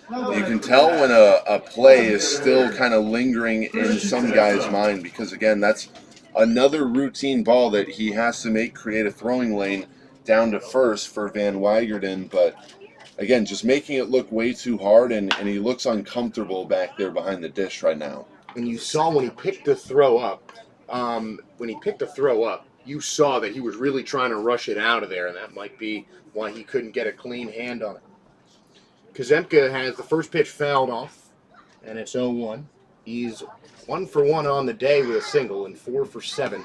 you can tell when a play is still kind of lingering in some guy's mind because, again, that's another routine ball that he has to make, create a throwing lane down to first for Van Weigerden, but again, just making it look way too hard, and he looks uncomfortable back there behind the dish right now. And you saw when he picked the throw up, you saw that he was really trying to rush it out of there, and that might be why he couldn't get a clean hand on it. Kazemka has the first pitch fouled off, and it's 0-1. He's 1 for 1 on the day with a single and 4 for 7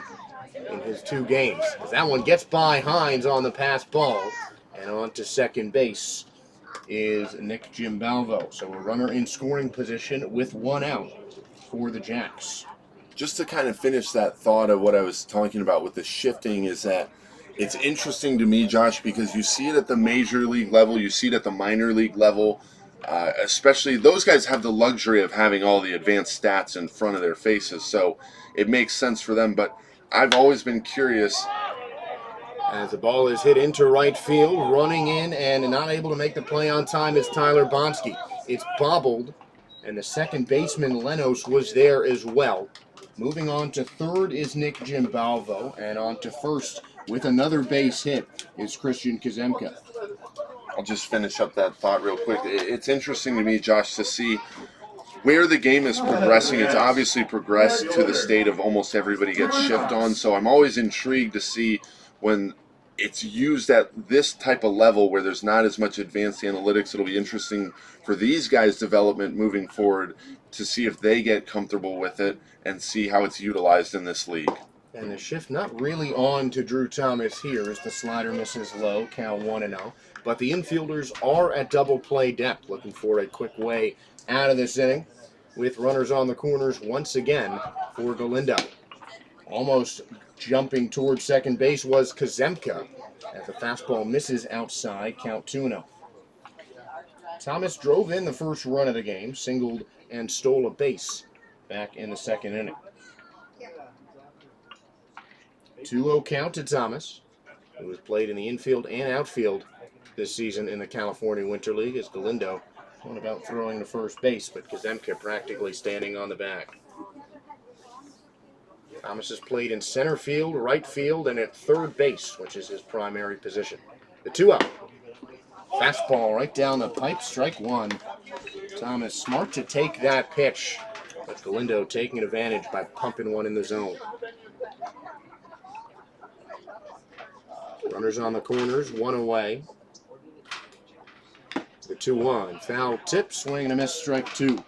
in his 2 games. As that one gets by Hines on the pass ball, and on to second base is Nick Giambalvo. So a runner in scoring position with 1 out for the Jacks. Just to kind of finish that thought of what I was talking about with the shifting is that it's interesting to me, Josh, because you see it at the major league level, you see it at the minor league level. Especially those guys have the luxury of having all the advanced stats in front of their faces, so it makes sense for them. But I've always been curious. As the ball is hit into right field, running in and not able to make the play on time is Tyler Bonsky. It's bobbled, and the second baseman, Lenos, was there as well. Moving on to third is Nick Jimbalvo, and on to first with another base hit is Christian Kazemka. I'll just finish up that thought real quick. It's interesting to me, Josh, to see where the game is progressing. It's obviously progressed to the state of almost everybody gets shift on, so I'm always intrigued to see when it's used at this type of level where there's not as much advanced analytics. It'll be interesting for these guys' development moving forward to see if they get comfortable with it and see how it's utilized in this league. And the shift not really on to Drew Thomas here as the slider misses low, count 1-0. But the infielders are at double play depth, looking for a quick way out of this inning with runners on the corners once again for Galindo. Almost jumping towards second base was Kazemka as the fastball misses outside, count 2-0. Thomas drove in the first run of the game, singled and stole a base back in the second inning. 2-0 count to Thomas, who has played in the infield and outfield this season in the California Winter League, as Galindo went about throwing to first base, but Kazemka practically standing on the back. Thomas has played in center field, right field, and at third base, which is his primary position. The 2-0. Fastball right down the pipe, strike one. Thomas smart to take that pitch, but Galindo taking advantage by pumping one in the zone. Runners on the corners, one away. The 2-1. Foul tip, swing and a miss, strike two.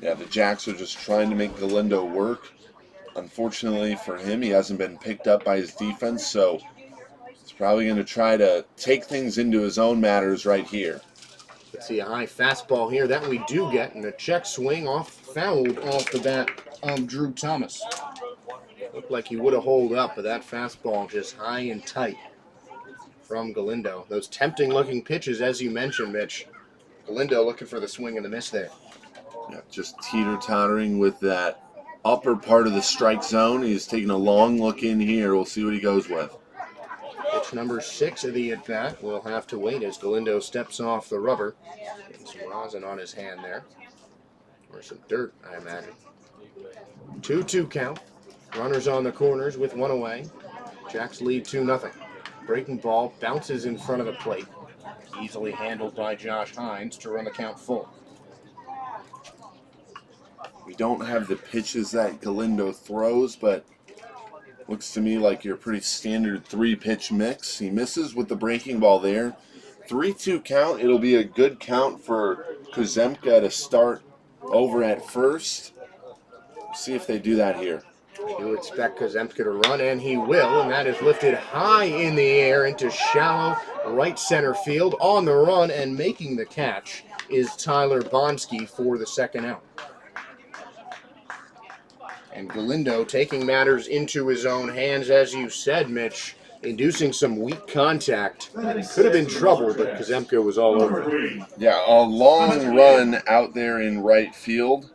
Yeah, the Jacks are just trying to make Galindo work. Unfortunately for him, he hasn't been picked up by his defense, so he's probably going to try to take things into his own matters right here. Let's see a high fastball here. That we do get, and a check swing fouled off the bat of Drew Thomas. Looked like he would have holed up, but that fastball just high and tight from Galindo. Those tempting-looking pitches, as you mentioned, Mitch. Galindo looking for the swing and the miss there. Yeah, just teeter-tottering with that upper part of the strike zone. He's taking a long look in here. We'll see what he goes with. Pitch number 6 of the at-bat. We'll have to wait as Galindo steps off the rubber. Getting some rosin on his hand there. Or some dirt, I imagine. 2-2 count. Runners on the corners with one away. Jacks lead 2-0. Breaking ball bounces in front of the plate. Easily handled by Josh Hines to run the count full. We don't have the pitches that Galindo throws, but looks to me like your pretty standard 3-pitch mix. He misses with the breaking ball there. 3-2 count. It'll be a good count for Kazemka to start over at first. See if they do that here. You expect Kazemka to run, and he will, and that is lifted high in the air into shallow right center field. On the run and making the catch is Tyler Bonsky for the second out. And Galindo taking matters into his own hands, as you said, Mitch, inducing some weak contact. Could have been trouble, but Kazemka was all over it. Yeah, a long run out there in right field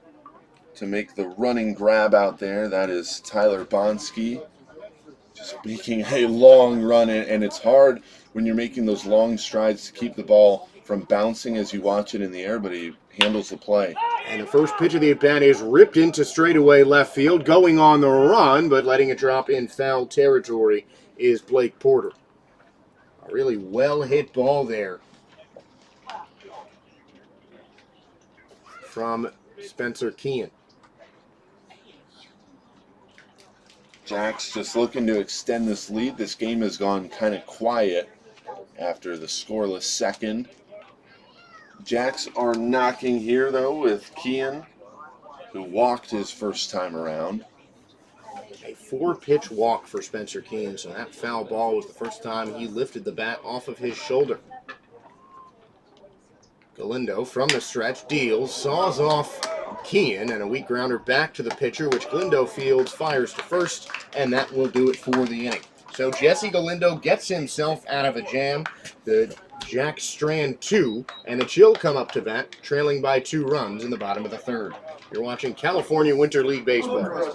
to make the running grab out there. That is Tyler Bonsky just making a long run, and it's hard when you're making those long strides to keep the ball from bouncing as you watch it in the air, but he handles the play. And the first pitch of the at-bat is ripped into straightaway left field, going on the run, but letting it drop in foul territory is Blake Porter. A really well-hit ball there from Spencer Kean. Jacks just looking to extend this lead. This game has gone kind of quiet after the scoreless second. Jacks are knocking here, though, with Kean, who walked his first time around. A 4-pitch walk for Spencer Kean, so that foul ball was the first time he lifted the bat off of his shoulder. Galindo from the stretch deals, saws off Kean, and a weak grounder back to the pitcher, which Galindo fields, fires to first, and that will do it for the inning. So Jesse Galindo gets himself out of a jam. The Jack Strand 2, and the Chill come up to bat, trailing by 2 runs in the bottom of the third. You're watching California Winter League Baseball.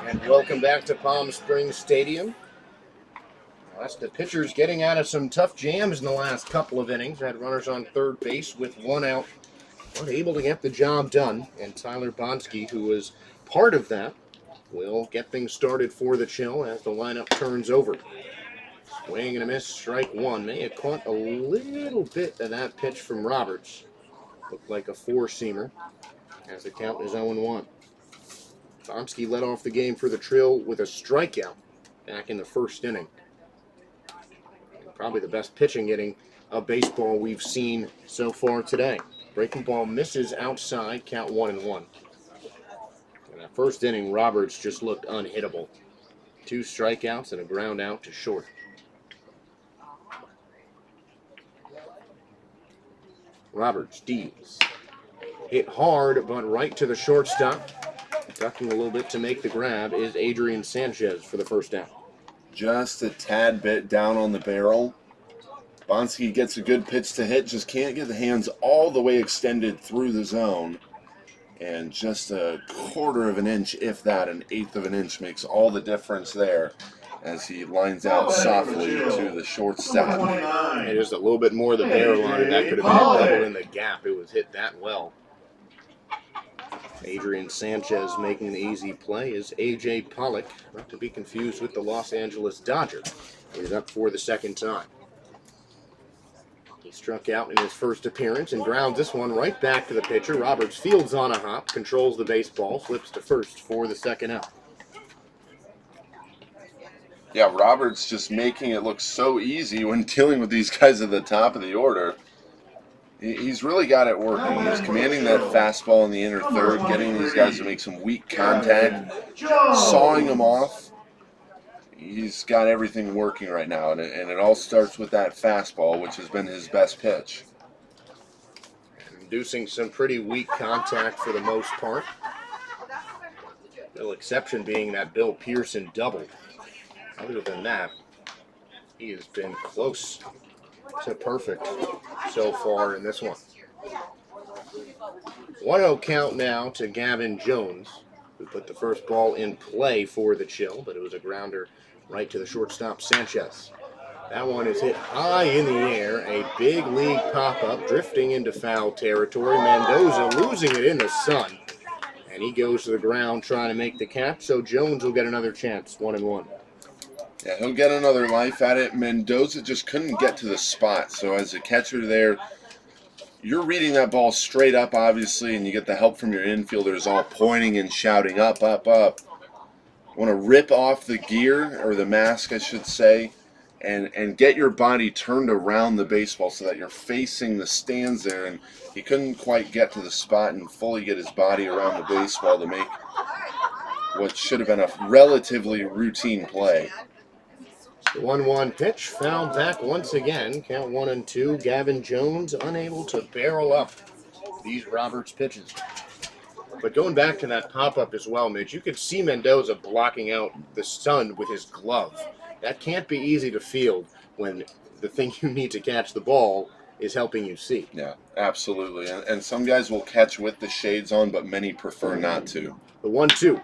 And welcome back to Palm Springs Stadium. The pitchers getting out of some tough jams in the last couple of innings. Had runners on third base with 1 out. Unable to get the job done. And Tyler Bonsky, who was part of that, will get things started for the Chill as the lineup turns over. Swing and a miss, strike 1. May have caught a little bit of that pitch from Roberts. Looked like a 4-seamer as the count is 0-1. Bonsky led off the game for the Trill with a strikeout back in the first inning. Probably the best pitching inning of baseball we've seen so far today. Breaking ball misses outside, count 1-1. In that first inning, Roberts just looked unhittable. 2 strikeouts and a ground out to short. Roberts deals. Hit hard, but right to the shortstop. Ducking a little bit to make the grab is Adrian Sanchez for the first down. Just a tad bit down on the barrel. Bonsky gets a good pitch to hit, just can't get the hands all the way extended through the zone. And just a 1/4 of an inch, if that, an 1/8 of an inch makes all the difference there as he lines out softly to the shortstop. And just a little bit more of the barrel on it. That could have been a double in the gap. It was hit that well. Adrian Sanchez making the easy play is A.J. Pollock, not to be confused with the Los Angeles Dodger. He's up for the second time. He struck out in his first appearance and grounds this one right back to the pitcher. Roberts fields on a hop, controls the baseball, flips to first for the second out. Yeah, Roberts just making it look so easy when dealing with these guys at the top of the order. He's really got it working. He's commanding that fastball in the inner third, getting these guys to make some weak contact, sawing them off. He's got everything working right now, and it all starts with that fastball, which has been his best pitch. Inducing some pretty weak contact for the most part. The exception being that Bill Pearson double. Other than that, he has been close to perfect so far in this one. 1-0 count now to Gavin Jones, who put the first ball in play for the Chill, but it was a grounder right to the shortstop, Sanchez. That one is hit high in the air, a big league pop-up, drifting into foul territory. Mendoza losing it in the sun. and he goes to the ground trying to make the catch, so Jones will get another chance, 1-1. Yeah, he'll get another life at it. Mendoza just couldn't get to the spot, so as a catcher there, you're reading that ball straight up, obviously, and you get the help from your infielders all pointing and shouting, up, up, up. Want to rip off the gear, or the mask, I should say, and get your body turned around the baseball so that you're facing the stands there. And he couldn't quite get to the spot and fully get his body around the baseball to make what should have been a relatively routine play. The 1-1 pitch fouled back once again. Count 1-2. Gavin Jones unable to barrel up these Roberts pitches. But going back to that pop-up as well, Mitch, you could see Mendoza blocking out the sun with his glove. That can't be easy to field when the thing you need to catch the ball is helping you see. Yeah, absolutely. And some guys will catch with the shades on, but many prefer not to. The 1-2.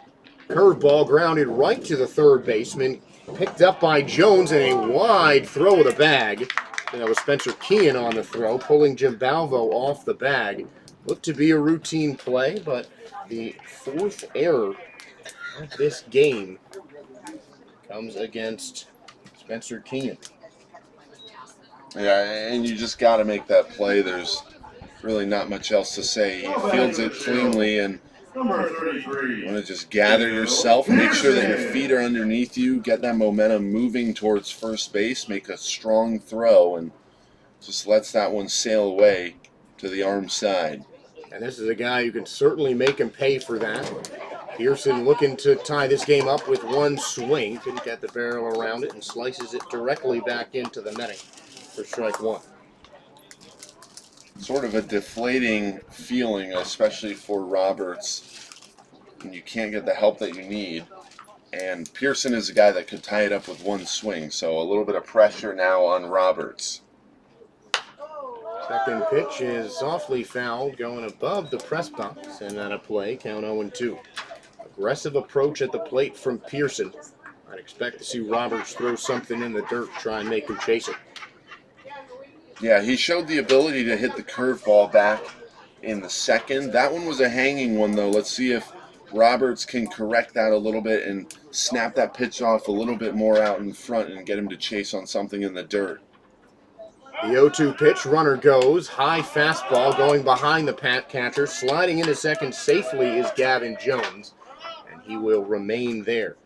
Curveball grounded right to the third baseman. Picked up by Jones and a wide throw of the bag. And that was Spencer Kean on the throw, pulling Jim Balvo off the bag. Looked to be a routine play, but the fourth error of this game comes against Spencer Kean. Yeah, and you just got to make that play. There's really not much else to say. He fields it cleanly, and Number 33. you want to just gather yourself, make sure that your feet are underneath you, get that momentum moving towards first base, make a strong throw, and just lets that one sail away to the arm side. And this is a guy who can certainly make him pay for that. Pearson looking to tie this game up with one swing. Couldn't get the barrel around it and slices it directly back into the netting for strike one. Sort of a deflating feeling, especially for Roberts, when you can't get the help that you need. And Pearson is a guy that could tie it up with one swing, so a little bit of pressure now on Roberts. Second pitch is softly fouled, going above the press box, and on a play, count 0-2. Aggressive approach at the plate from Pearson. I'd expect to see Roberts throw something in the dirt, try and make him chase it. Yeah, he showed the ability to hit the curveball back in the second. That one was a hanging one, though. Let's see if Roberts can correct that a little bit and snap that pitch off a little bit more out in front and get him to chase on something in the dirt. The 0-2 pitch, runner goes. High fastball going behind the catcher. Sliding into second safely is Gavin Jones, and he will remain there.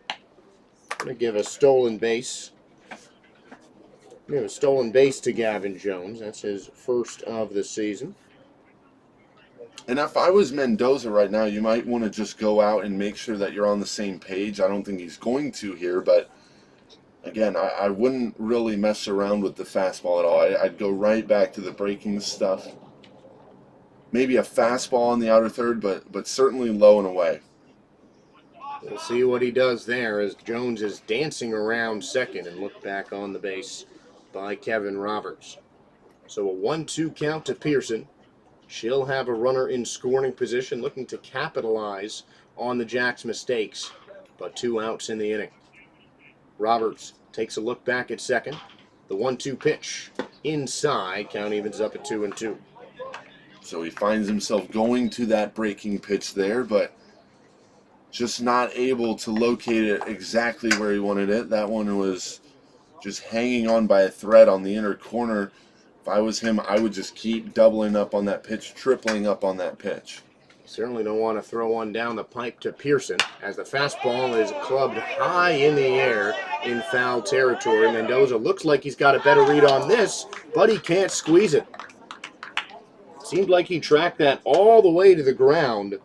Going to give a stolen base. Give a stolen base to Gavin Jones. That's his first of the season. And if I was Mendoza right now, you might want to just go out and make sure that you're on the same page. I don't think he's going to here, but again, I wouldn't really mess around with the fastball at all. I'd go right back to the breaking stuff. Maybe a fastball on the outer third, but certainly low and away. We'll see what he does there as Jones is dancing around second and looked back on the base by Kevin Roberts. So a 1-2 count to Pearson. She'll have a runner in scoring position looking to capitalize on the Jacks' mistakes, but 2 outs in the inning. Roberts takes a look back at second. The 1-2 pitch inside. Count evens up at 2-2. So he finds himself going to that breaking pitch there, but just not able to locate it exactly where he wanted it. That one was just hanging on by a thread on the inner corner. If I was him, I would just keep doubling up on that pitch, tripling up on that pitch. Certainly don't want to throw one down the pipe to Pearson as the fastball is clubbed high in the air in foul territory. Mendoza looks like he's got a better read on this, but he can't squeeze it. Seemed like he tracked that all the way to the ground,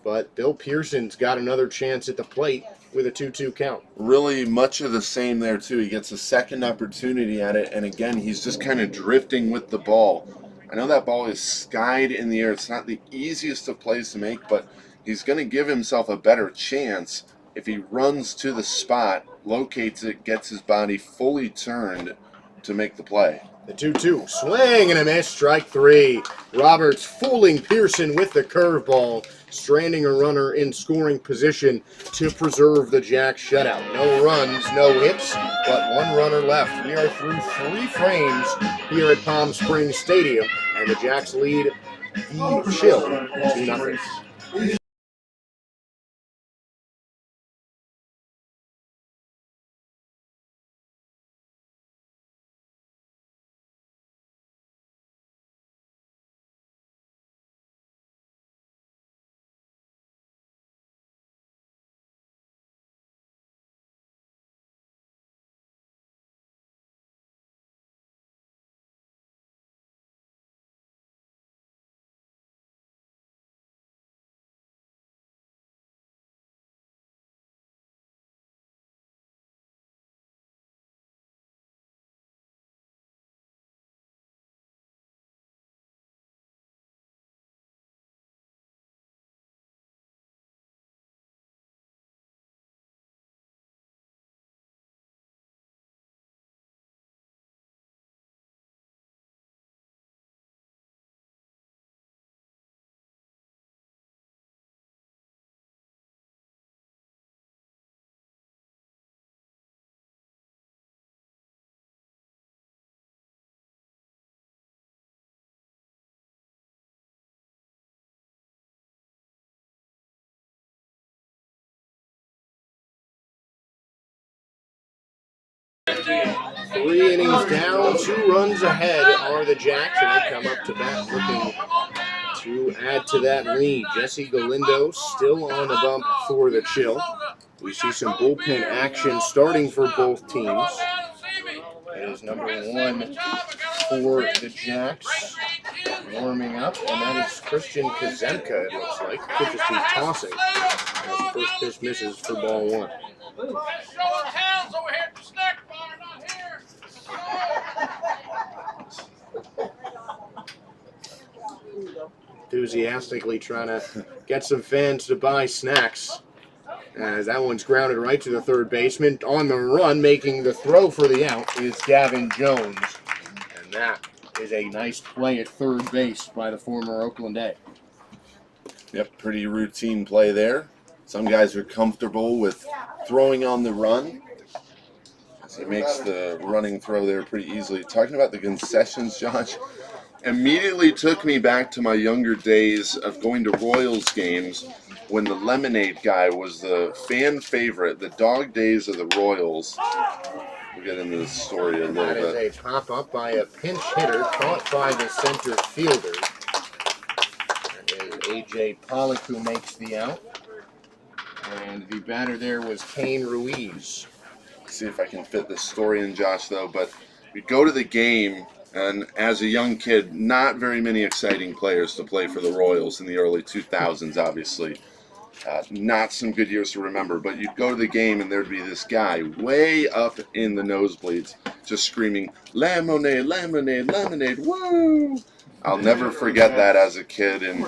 but Bill Pearson's got another chance at the plate with a 2-2 count. Really much of the same there, too. He gets a second opportunity at it, and again, he's just kind of drifting with the ball. I know that ball is skied in the air. It's not the easiest of plays to make, but he's going to give himself a better chance if he runs to the spot, locates it, gets his body fully turned to make the play. The 2-2, swing and a miss, strike 3. Roberts fooling Pearson with the curveball, stranding a runner in scoring position to preserve the Jacks shutout. No runs, no hits, but 1 runner left. We are through 3 frames here at Palm Springs Stadium, and the Jacks lead the Chill 2-0. 3 innings down, 2 runs ahead are the Jacks, and they come up to bat looking to add to that lead. Jesse Galindo still on the bump for the Chill. We see some bullpen action starting for both teams. It is number 1 for the Jacks warming up, and that is Christian Kazemka, it looks like. Could just be tossing as the first pitch misses for ball 1. Enthusiastically trying to get some fans to buy snacks, as that one's grounded right to the third baseman. On the run, making the throw for the out, is Gavin Jones, and that is a nice play at third base by the former Oakland A. Yep, pretty routine play there. Some guys are comfortable with throwing on the run. So he makes the running throw there pretty easily. Talking about the concessions, Josh, immediately took me back to my younger days of going to Royals games when the lemonade guy was the fan favorite, the dog days of the Royals. We'll get into this story a little bit. That is a pop-up by a pinch hitter caught by the center fielder. That is A.J. Pollock who makes the out. And the batter there was Kane Ruiz. See if I can fit this story in, Josh, though. But we go to the game, and as a young kid, not very many exciting players to play for the Royals in the early 2000s, obviously. Not some good years to remember, but you'd go to the game and there'd be this guy way up in the nosebleeds just screaming, "Lemonade, lemonade, lemonade, woo!" I'll never forget that as a kid, and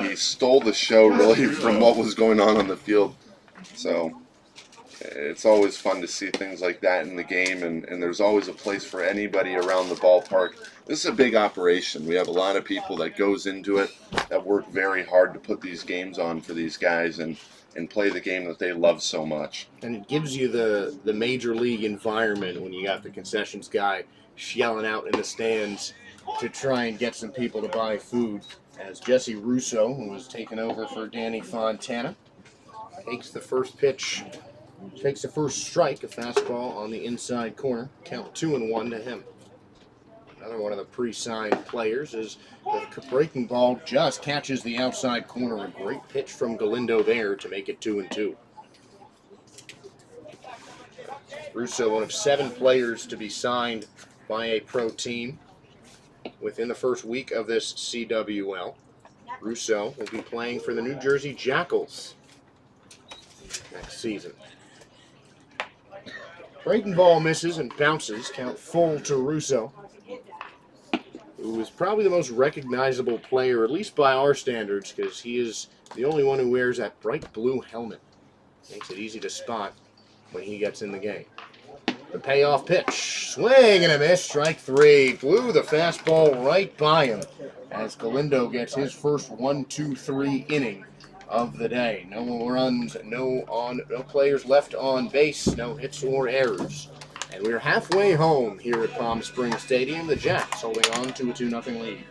he stole the show really from what was going on the field. So it's always fun to see things like that in the game, and there's always a place for anybody around the ballpark. This is a big operation. We have a lot of people that goes into it, that work very hard to put these games on for these guys and play the game that they love so much. And it gives you the major league environment when you got the concessions guy yelling out in the stands to try and get some people to buy food. As Jesse Russo, who was taking over for Danny Fontana, takes the first pitch. Takes the first strike, a fastball on the inside corner. Count 2-1 to him. Another one of the pre-signed players is the breaking ball just catches the outside corner. A great pitch from Galindo there to make it 2-2. Russo, one of 7 players to be signed by a pro team within the first week of this CWL. Russo will be playing for the New Jersey Jackals next season. Breaking ball misses and bounces, count full to Russo, who is probably the most recognizable player, at least by our standards, because he is the only one who wears that bright blue helmet. Makes it easy to spot when he gets in the game. The payoff pitch, swing and a miss, strike 3. Blew the fastball right by him as Galindo gets his first 1-2-3 inning of the day. No runs, no players left on base, no hits or errors. And we're halfway home here at Palm Springs Stadium. The Jacks holding on to a 2-0 lead.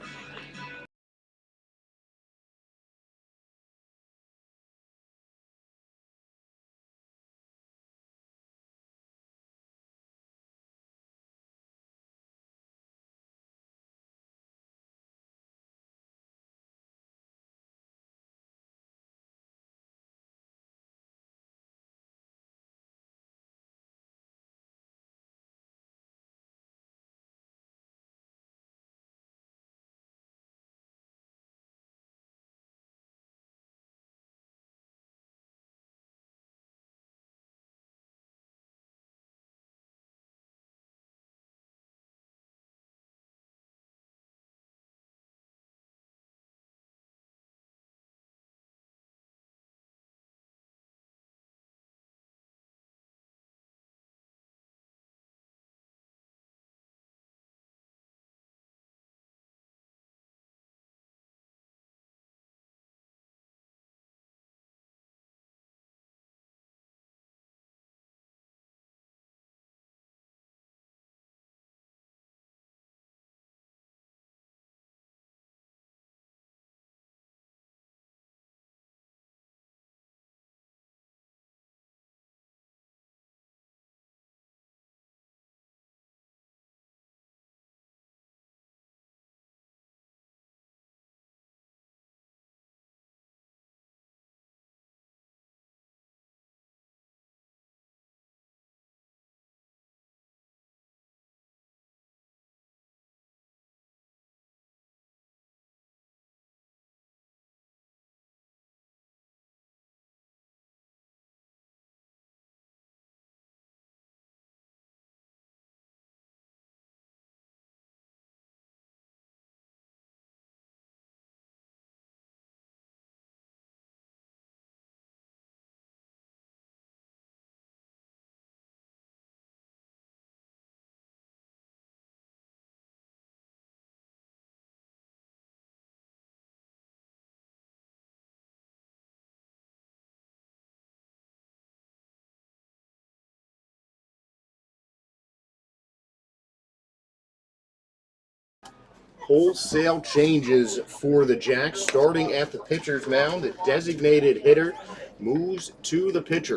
wholesale changes for the Jacks, starting at the pitcher's mound. The designated hitter moves to the pitcher.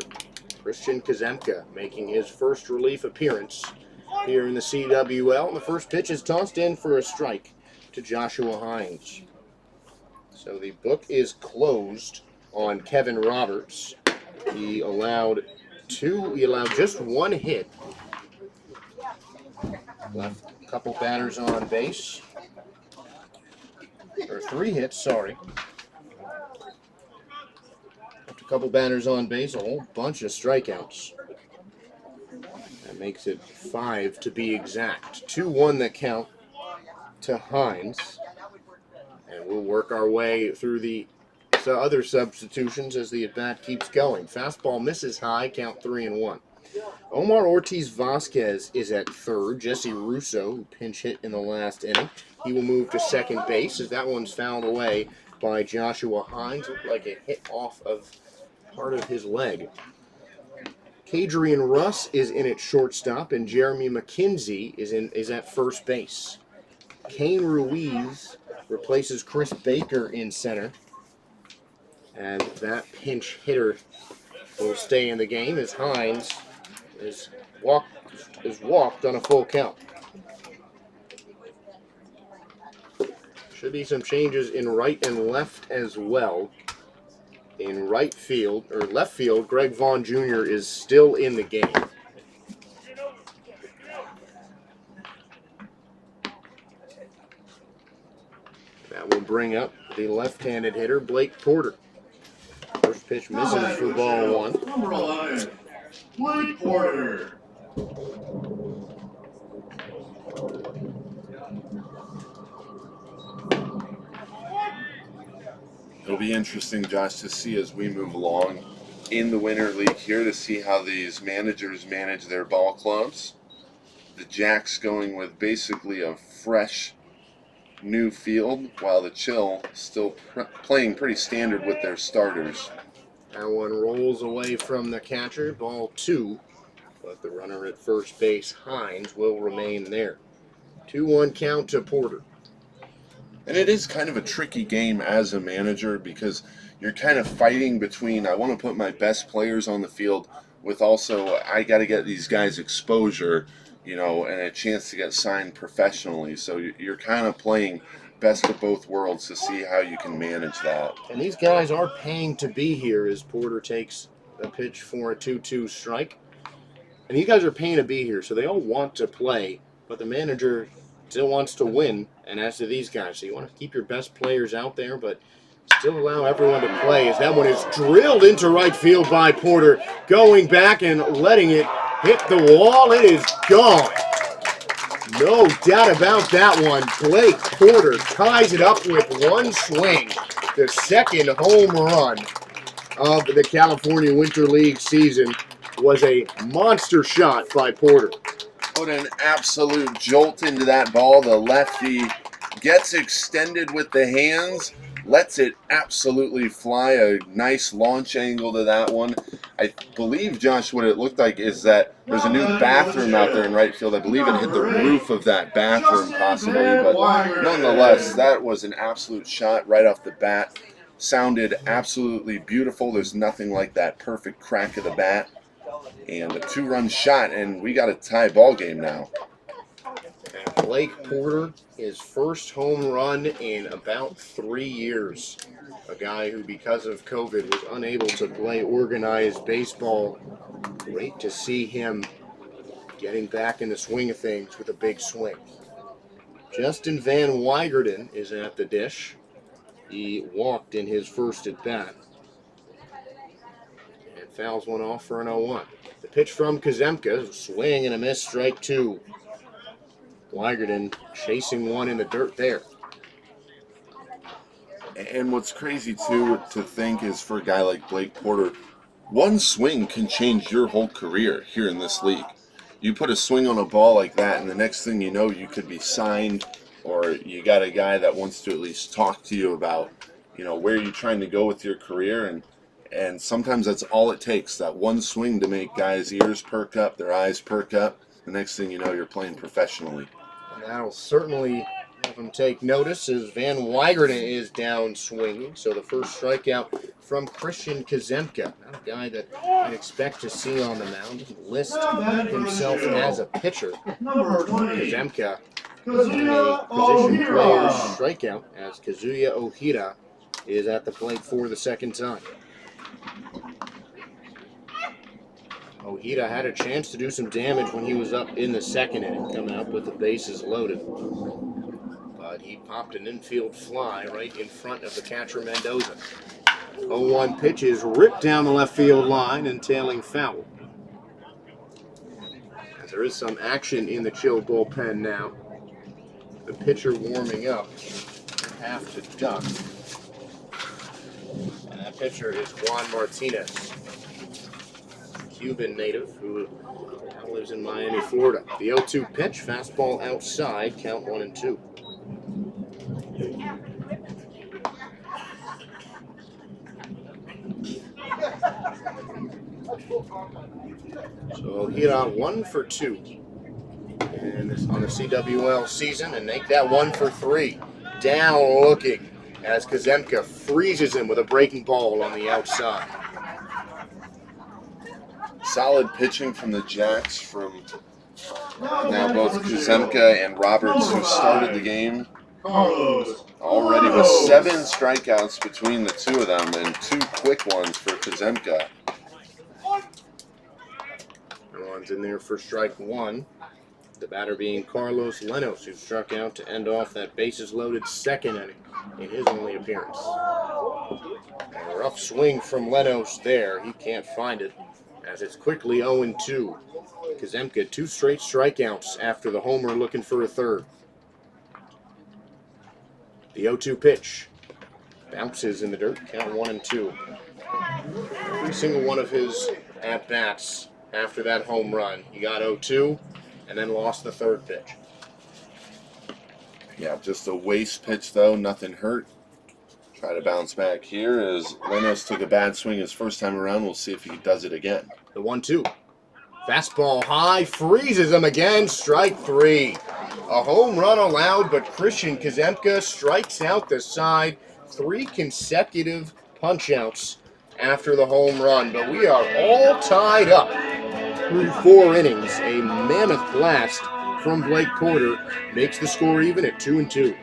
Christian Kazemka making his first relief appearance here in the CWL. And the first pitch is tossed in for a strike to Joshua Hines. So the book is closed on Kevin Roberts. He allowed just one hit. Left a couple batters on base. Or 3 hits, sorry. Left a couple batters on base, a whole bunch of strikeouts. That makes it 5 to be exact. 2-1 the count to Hines. And we'll work our way through the other substitutions as the at-bat keeps going. Fastball misses high, count 3-1. Omar Ortiz Vasquez is at third. Jesse Russo, who pinch hit in the last inning, he will move to second base as that one's fouled away by Joshua Hines. Looked like a hit off of part of his leg. Kadrian Russ is in at shortstop, and Jeremy Mckenzie is at first base. Kane Ruiz replaces Chris Baker in center. And that pinch hitter will stay in the game as Hines is walked on a full count. Should be some changes in right and left as well. In left field, Greg Vaughn Jr. is still in the game. That will bring up the left-handed hitter, Blake Porter. First pitch misses for ball 1. Number 11, Blake Porter. It'll be interesting, Josh, to see as we move along in the Winter League here to see how these managers manage their ball clubs. The Jacks going with basically a fresh new field, while the Chill still playing pretty standard with their starters. That one rolls away from the catcher, ball 2, but the runner at first base, Hines, will remain there. 2-1 count to Porter. And it is kind of a tricky game as a manager because you're kind of fighting between, I want to put my best players on the field with also, I got to get these guys exposure, and a chance to get signed professionally. So you're kind of playing best of both worlds to see how you can manage that. And these guys are paying to be here as Porter takes a pitch for a 2-2 strike. And these guys are paying to be here, so they all want to play, but the manager still wants to win, and as to these guys. So you want to keep your best players out there, but still allow everyone to play as that one is drilled into right field by Porter, going back and letting it hit the wall. It is gone. No doubt about that one. Blake Porter ties it up with one swing. The second home run of the California Winter League season was a monster shot by Porter. Put an absolute jolt into that ball. The lefty gets extended with the hands, lets it absolutely fly. A nice launch angle to that one. I believe, Josh, what it looked like is that there's a new bathroom out there in right field. I believe it hit the roof of that bathroom possibly, but nonetheless, that was an absolute shot right off the bat. Sounded absolutely beautiful. There's nothing like that perfect crack of the bat. And a 2-run shot, and we got a tie ball game now. And Blake Porter, his first home run in about 3 years. A guy who, because of COVID, was unable to play organized baseball. Great to see him getting back in the swing of things with a big swing. Justin Van Weigerden is at the dish. He walked in his first at bat. And fouls one off for an 0-1. The pitch from Kazemka, swing and a miss, strike 2. Weigerden chasing one in the dirt there. And what's crazy, too, to think is for a guy like Blake Porter, one swing can change your whole career here in this league. You put a swing on a ball like that, and the next thing you know, you could be signed, or you got a guy that wants to at least talk to you about, where you're trying to go with your career. And sometimes that's all it takes, that one swing to make guys' ears perk up, their eyes perk up. The next thing you know, you're playing professionally. And that'll certainly have him take notice as Van Weigerden is down swinging. So the first strikeout from Christian Kazemka. Not a guy that I'd expect to see on the mound. Doesn't list himself as a pitcher. Number 20. Kazemka Kazuya a position player's Ohida. strikeout as Kazuya Ohida is at the plate for the second time. Ohida had a chance to do some damage when he was up in the second inning, coming up with the bases loaded. But he popped an infield fly right in front of the catcher Mendoza. 0-1 pitch is ripped down the left field line and tailing foul. As there is some action in the Chill bullpen now. The pitcher warming up. Have to duck. And that pitcher is Juan Martinez, Cuban native who now lives in Miami, Florida. The 0-2 pitch, fastball outside, count 1-2. So Ohida 1 for 2 and on the CWL season, and make that 1 for 3. Down looking as Kazemka freezes him with a breaking ball on the outside. Solid pitching from the Jacks from now both Kuzemka and Roberts, who started the game, Carlos. already with 7 strikeouts between the two of them and 2 quick ones for Kuzemka. One's in there for strike 1. The batter being Carlos Lenos, who struck out to end off that bases-loaded second inning in his only appearance. And a rough swing from Lenos there. He can't find it, as it's quickly 0-2. Kazemka 2 straight strikeouts after the homer, looking for a third. The 0-2 pitch bounces in the dirt, count 1-2. Every single one of his at-bats after that home run, he got 0-2 and then lost the third pitch. Yeah, just a waste pitch though, nothing hurt. Try to bounce back here as Lenos took a bad swing his first time around. We'll see if he does it again. The 1-2. Fastball high, freezes him again, strike 3. A home run allowed, but Christian Kazemka strikes out the side. 3 consecutive punch-outs after the home run, but we are all tied up through 4 innings. A mammoth blast from Blake Porter makes the score even at 2-2.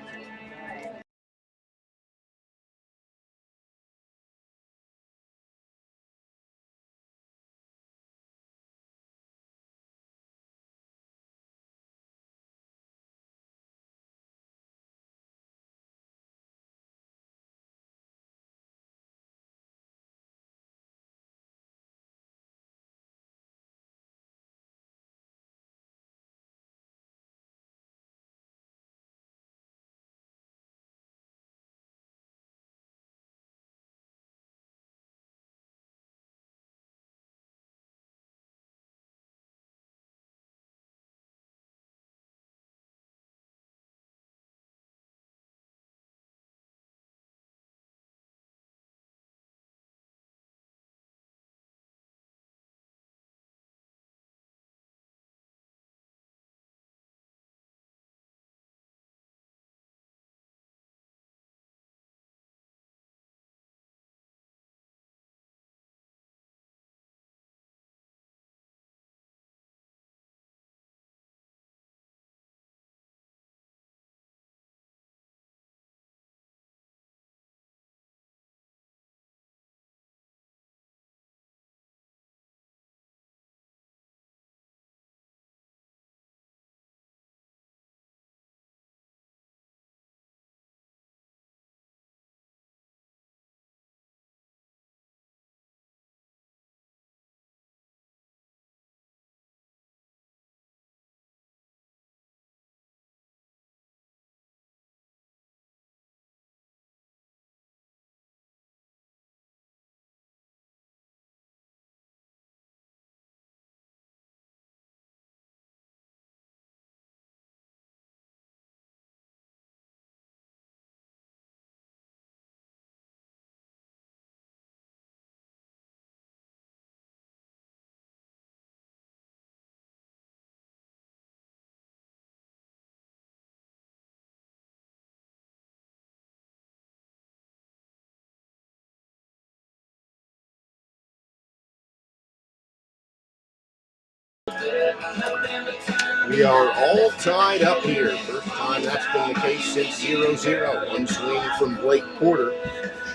We are all tied up here. First time that's been the case since 0-0. One swing from Blake Porter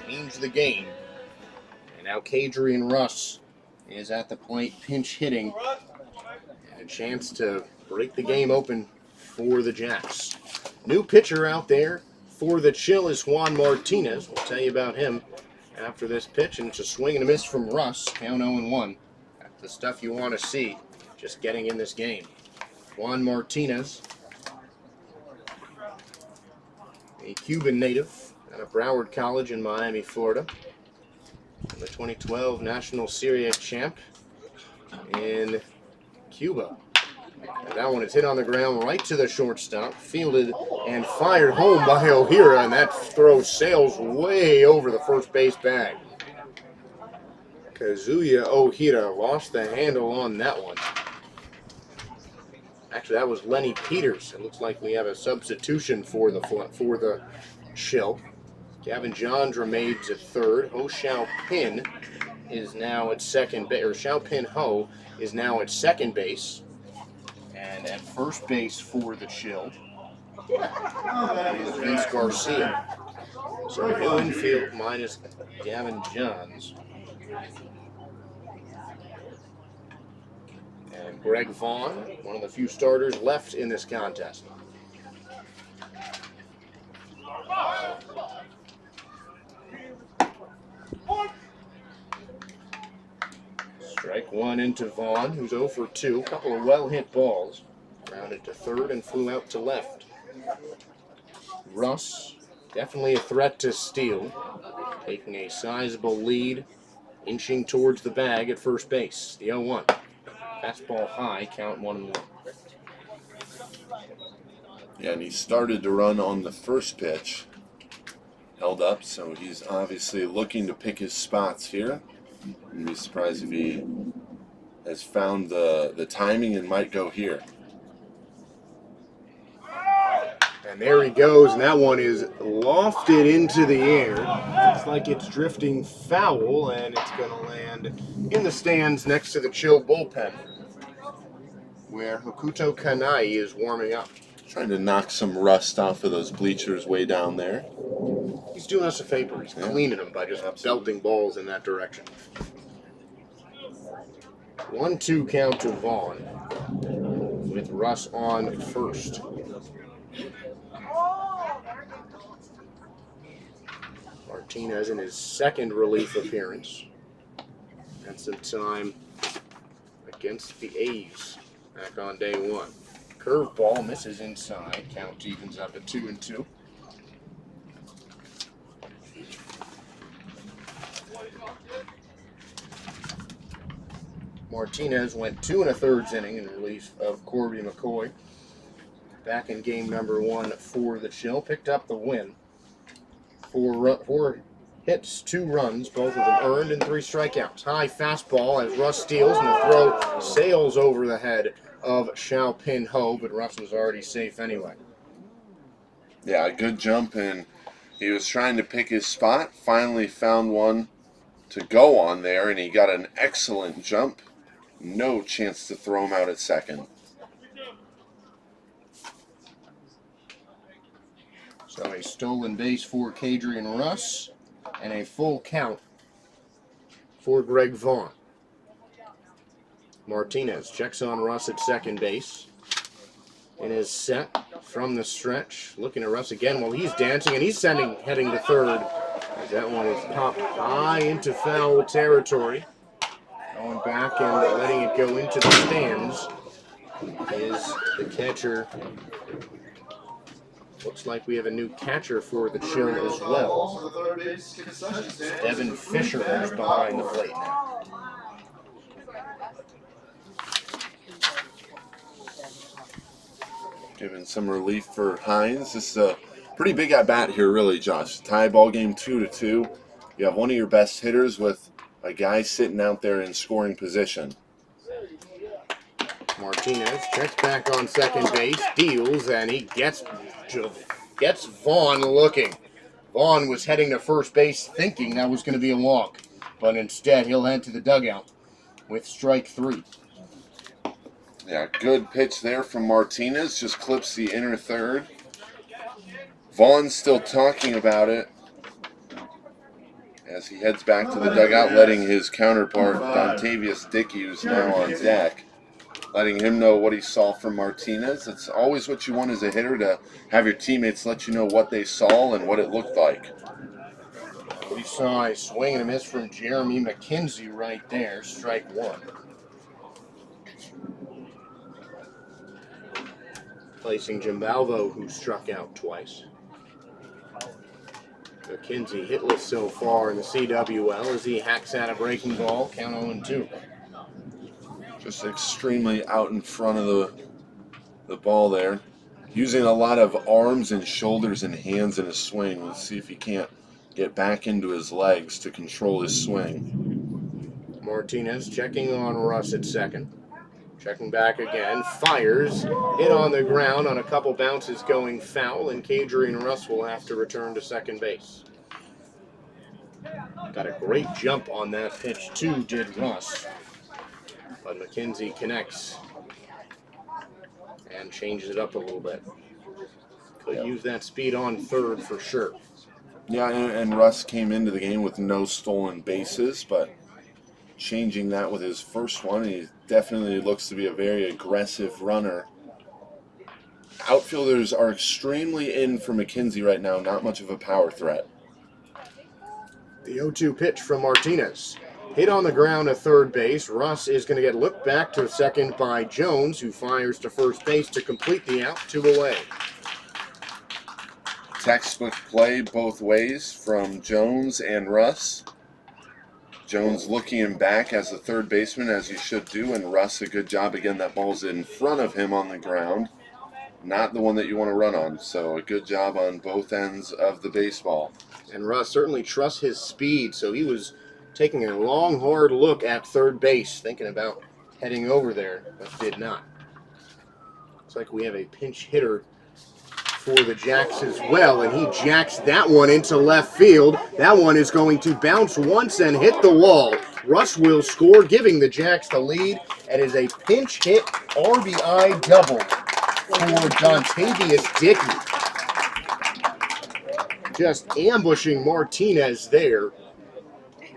changed the game. And now Kadrian Russ is at the plate, pinch hitting. And a chance to break the game open for the Jacks. New pitcher out there for the Chill is Juan Martinez. We'll tell you about him after this pitch. And it's a swing and a miss from Russ. Count 0-1. That's the stuff you want to see just getting in this game. Juan Martinez, a Cuban native out of Broward College in Miami, Florida. The 2012 National Serie A champ in Cuba. And that one is hit on the ground right to the shortstop, fielded and fired home by Ohida, and that throw sails way over the first base bag. Kazuya Ohida lost the handle on that one. Actually, that was Lenny Peters. It looks like we have a substitution for the Chill. Gavin Jones remains at third. Ho Xiaopin is now at second base, or Xiaopin Ho is now at second base. And at first base for the Chill is Vince Garcia. So new infield minus Gavin Jones. And Greg Vaughn, one of the few starters left in this contest. Strike one into Vaughn, who's 0 for 2. A couple of well-hit balls. Grounded to third and flew out to left. Russ, definitely a threat to steal. Taking a sizable lead, inching towards the bag at first base. The 0-1. Fastball high, count 1-1. Yeah, and he started to run on the first pitch. Held up, so he's obviously looking to pick his spots here. I'd be surprised if he has found the timing and might go here. And there he goes, and that one is lofted into the air. Looks like it's drifting foul, and it's going to land in the stands next to the Chill bullpen, where Hokuto Kanai is warming up. Trying to knock some rust off of those bleachers way down there. He's doing us a favor. He's cleaning them by just belting balls in that direction. 1-2 count to Vaughn, with Russ on first. Martinez in his second relief appearance. Had some time against the A's back on day one. Curveball misses inside. Count evens up at 2-2. Martinez went 2 1/3 inning in relief of Corby McCoy. Back in game number 1 for the Chill. Picked up the win. 4 hits, 2 runs, both of them earned, and 3 strikeouts. High fastball as Russ steals, and the throw sails over the head of Xiaopin Ho, but Russ was already safe anyway. Yeah, a good jump, and he was trying to pick his spot. Finally found one to go on there, and he got an excellent jump. No chance to throw him out at second. So a stolen base for Kadrian Russ, and a full count for Greg Vaughn. Martinez checks on Russ at second base. In his set from the stretch. Looking at Russ again while he's dancing, and he's heading to third. That one is popped high into foul territory. Going back and letting it go into the stands is the catcher. Looks like we have a new catcher for the Chill as well. Devin Fisher is behind the plate now. Giving some relief for Hines. This is a pretty big at-bat here, really, Josh. Tie ball game 2-2. You have one of your best hitters with a guy sitting out there in scoring position. Martinez checks back on second base, deals, and he gets Vaughn looking. Vaughn was heading to first base thinking that was going to be a walk, but instead he'll head to the dugout with strike 3. Yeah, good pitch there from Martinez. Just clips the inner third. Vaughn's still talking about it as he heads back to the dugout, letting his counterpart, Dontavius Dickey, who's now on deck, letting him know what he saw from Martinez. It's always what you want as a hitter, to have your teammates let you know what they saw and what it looked like. We saw a swing and a miss from Jeremy Mckenzie right there, strike one. Placing Jimbalvo, who struck out twice. Mckenzie hitless so far in the CWL as he hacks out a breaking ball, count 0-2. Just extremely out in front of the ball there. Using a lot of arms and shoulders and hands in his swing. Let's see if he can't get back into his legs to control his swing. Martinez checking on Russ at second. Checking back again, fires, hit on the ground on a couple bounces going foul, and Kadri and Russ will have to return to second base. Got a great jump on that pitch too, did Russ. But Mckenzie connects and changes it up a little bit. Could use that speed on third for sure. Yeah, and Russ came into the game with no stolen bases, but changing that with his first one, he definitely looks to be a very aggressive runner. Outfielders are extremely in for Mckenzie right now, not much of a power threat. The 0-2 pitch from Martinez. Hit on the ground at third base. Russ is going to get looked back to second by Jones, who fires to first base to complete the out, 2 away. Textbook play both ways from Jones and Russ. Jones looking him back as a third baseman, as he should do, and Russ a good job. Again, that ball's in front of him on the ground, not the one that you want to run on. So a good job on both ends of the baseball. And Russ certainly trusts his speed, so he was taking a long, hard look at third base, thinking about heading over there, but did not. Looks like we have a pinch hitter for the Jacks as well, and he jacks that one into left field. That one is going to bounce once and hit the wall. Russ will score, giving the Jacks the lead. It is a pinch hit RBI double for Dontavius Dickey. Just ambushing Martinez there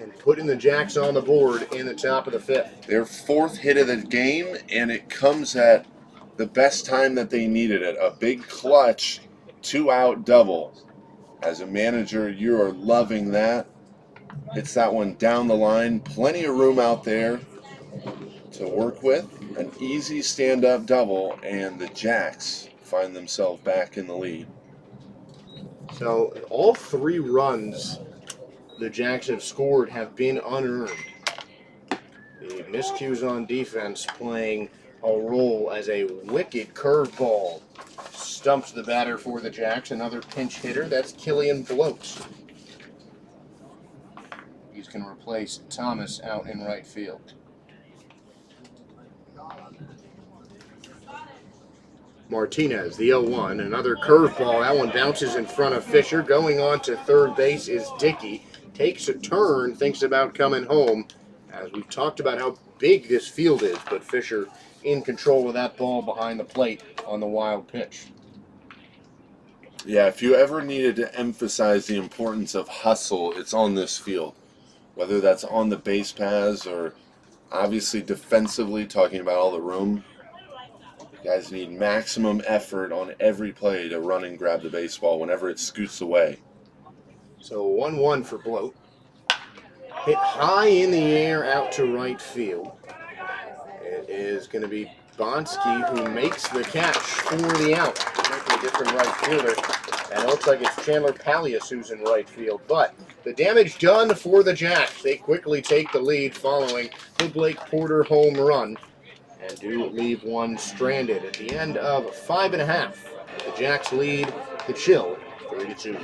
and putting the Jacks on the board in the top of the fifth. Their fourth hit of the game, and it comes at the best time that they needed it. A big clutch, 2-out double. As a manager, you are loving that. Hits that one down the line. Plenty of room out there to work with. An easy stand-up double, and the Jacks find themselves back in the lead. So all 3 runs the Jacks have scored have been unearned. The miscues on defense playing a role as a wicked curveball stumps the batter for the Jacks. Another pinch hitter, that's Killian Bloat. He's going to replace Thomas out in right field. Martinez, the 0-1, another curveball. That one bounces in front of Fisher. Going on to third base is Dickey. Takes a turn, thinks about coming home. As we've talked about how big this field is, but Fisher in control of that ball behind the plate on the wild pitch. Yeah, if you ever needed to emphasize the importance of hustle, it's on this field. Whether that's on the base paths or obviously defensively, talking about all the room. You guys need maximum effort on every play to run and grab the baseball whenever it scoots away. So 1-1 for Bloat. Hit high in the air out to right field. It is going to be Bonsky who makes the catch for the out. Might be a different right fielder. And it looks like it's Chandler Palias who's in right field. But the damage done for the Jacks. They quickly take the lead following the Blake Porter home run. And do leave one stranded at the end of 5.5. The Jacks lead the Chill 3-2.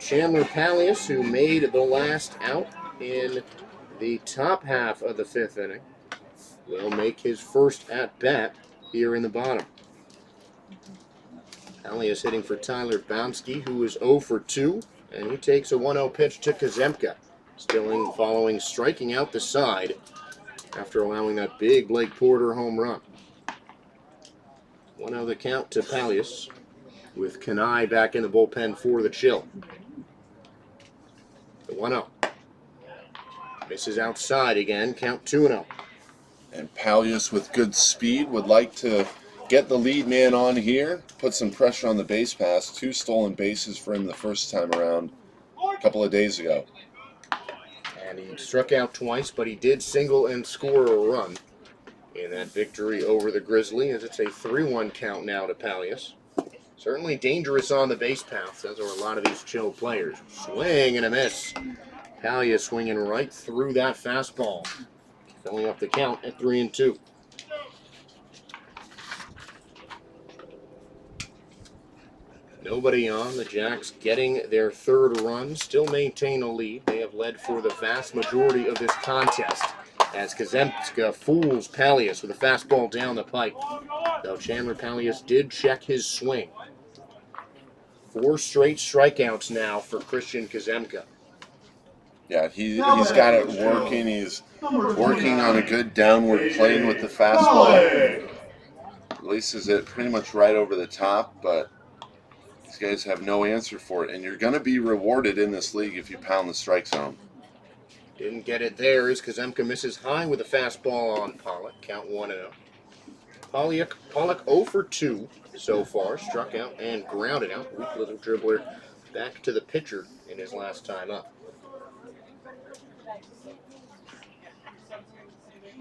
Chandler Palias, who made the last out in the top half of the 5th inning, will make his first at-bat here in the bottom. Palias hitting for Tyler Bonsky, who is 0 for 2, and he takes a 1-0 pitch to Kazemka. Stilling following striking out the side after allowing that big Blake Porter home run. 1-0 the count to Palias, with Kanai back in the bullpen for the Chill. The 1-0. Misses outside again, count 2-0. And Palias with good speed would like to get the lead man on here, put some pressure on the base pass. 2 stolen bases for him the first time around a couple of days ago. And he struck out twice, but he did single and score a run in that victory over the Grizzlies, as it's a 3-1 count now to Palias. Certainly dangerous on the base paths, as are a lot of these Chill players. Swing and a miss. Palias swinging right through that fastball, filling up the count at 3-2. Nobody on. The Jacks getting their 3rd run, still maintain a lead. They have led for the vast majority of this contest, as Kazemka fools Palias with a fastball down the pipe. Though Chandler Palias did check his swing. 4 straight strikeouts now for Christian Kazemka. Yeah, he's got it working. He's working on a good downward plane with the fastball. Releases it pretty much right over the top, but these guys have no answer for it. And you're going to be rewarded in this league if you pound the strike zone. Didn't get it there as Kazemka misses high with a fastball on Pollock. Count 1-0. Pollock 0 for 2 so far. Struck out and grounded out. Weak little dribbler back to the pitcher in his last time up.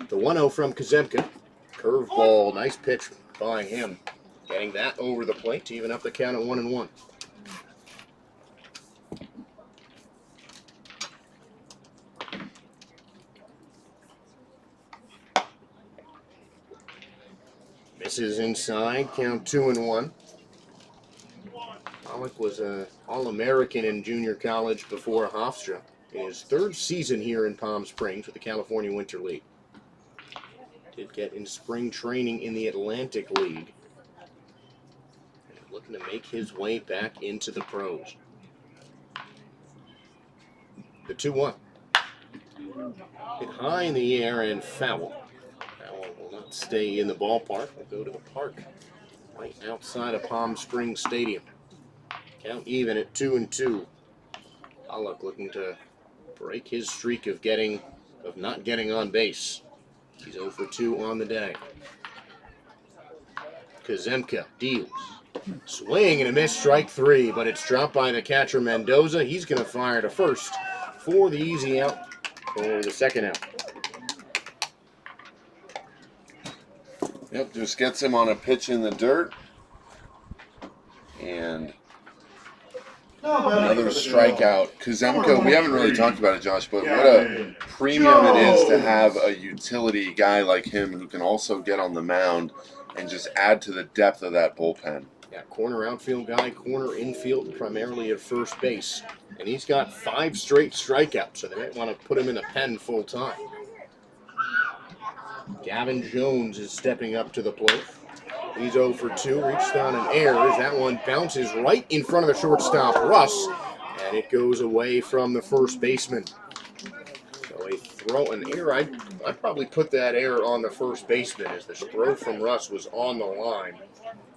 The 1-0 from Kazemka. Curveball, nice pitch by him. Getting that over the plate to even up the count at 1-1. Misses inside, count 2-1. Pollock was an All-American in junior college before Hofstra. In his 3rd season here in Palm Springs with the California Winter League. Did get in spring training in the Atlantic League. And looking to make his way back into the pros. The 2-1. Hit high in the air and foul. That one will not stay in the ballpark. We'll go to the park right outside of Palm Springs Stadium. Count even at 2-2. Pollock looking to break his streak of not getting on base. He's 0 for 2 on the day. Kazemka deals. Swing and a miss, strike 3, but it's dropped by the catcher Mendoza. He's going to fire to first for the easy out, or the second out. Yep, just gets him on a pitch in the dirt. And another strikeout. Kazemka, we haven't really talked about it, Josh, but what a premium it is to have a utility guy like him who can also get on the mound and just add to the depth of that bullpen. Yeah, corner outfield guy, corner infield, primarily at first base. And he's got 5 straight strikeouts, so they might want to put him in the pen full time. Gavin Jones is stepping up to the plate. He's 0 for 2, reached on an error as that one bounces right in front of the shortstop, Russ, and it goes away from the first baseman. So a throw, an error, I'd probably put that error on the first baseman as the throw from Russ was on the line.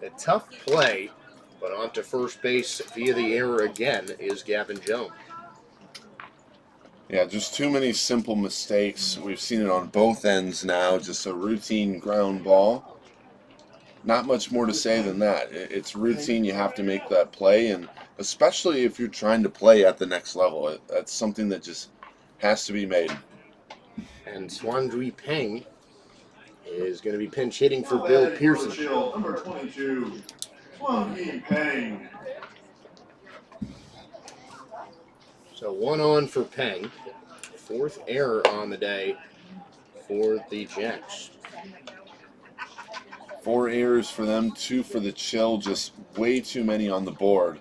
A tough play, but onto first base via the error again is Gavin Jones. Yeah, just too many simple mistakes. We've seen it on both ends now, just a routine ground ball. Not much more to say than that. It's routine. You have to make that play, and especially if you're trying to play at the next level. That's something that just has to be made. And Swandri Peng is going to be pinch hitting for Bill Pearson. Number 22, Swandri Peng. So 1 on for Peng. 4th error on the day for the Jacks. 4 errors for them, 2 for the Chill, just way too many on the board.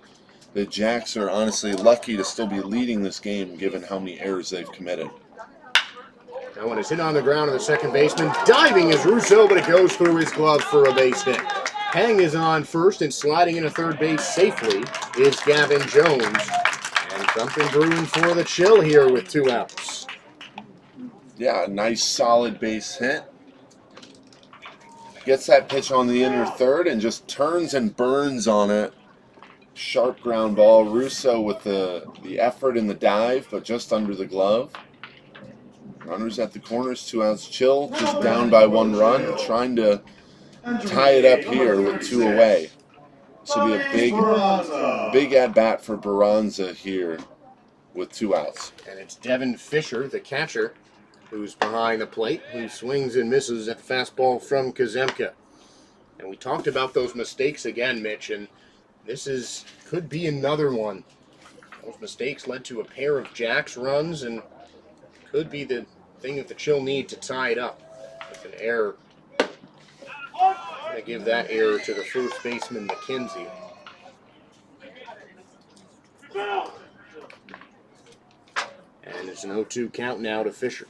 The Jacks are honestly lucky to still be leading this game given how many errors they've committed. That one is hit on the ground, and the second baseman diving is Russo, but it goes through his glove for a base hit. Pang is on first, and sliding into third base safely is Gavin Jones. And something brewing for the Chill here with 2 outs. Yeah, a nice solid base hit. Gets that pitch on the inner third and just turns and burns on it. Sharp ground ball. Russo with the effort in the dive, but just under the glove. Runners at the corners, 2 outs. Chill just down by 1 run, trying to tie it up here with 2 away. This will be a big at-bat for Baranza here with 2 outs. And it's Devin Fisher, the catcher, who's behind the plate, who swings and misses at the fastball from Kazemka. And we talked about those mistakes again, Mitch, and this could be another one. Those mistakes led to a pair of Jacks runs and could be the thing that the Chill need to tie it up with an error. I'm going to give that error to the first baseman, Mckenzie. And it's an 0-2 count now to Fisher.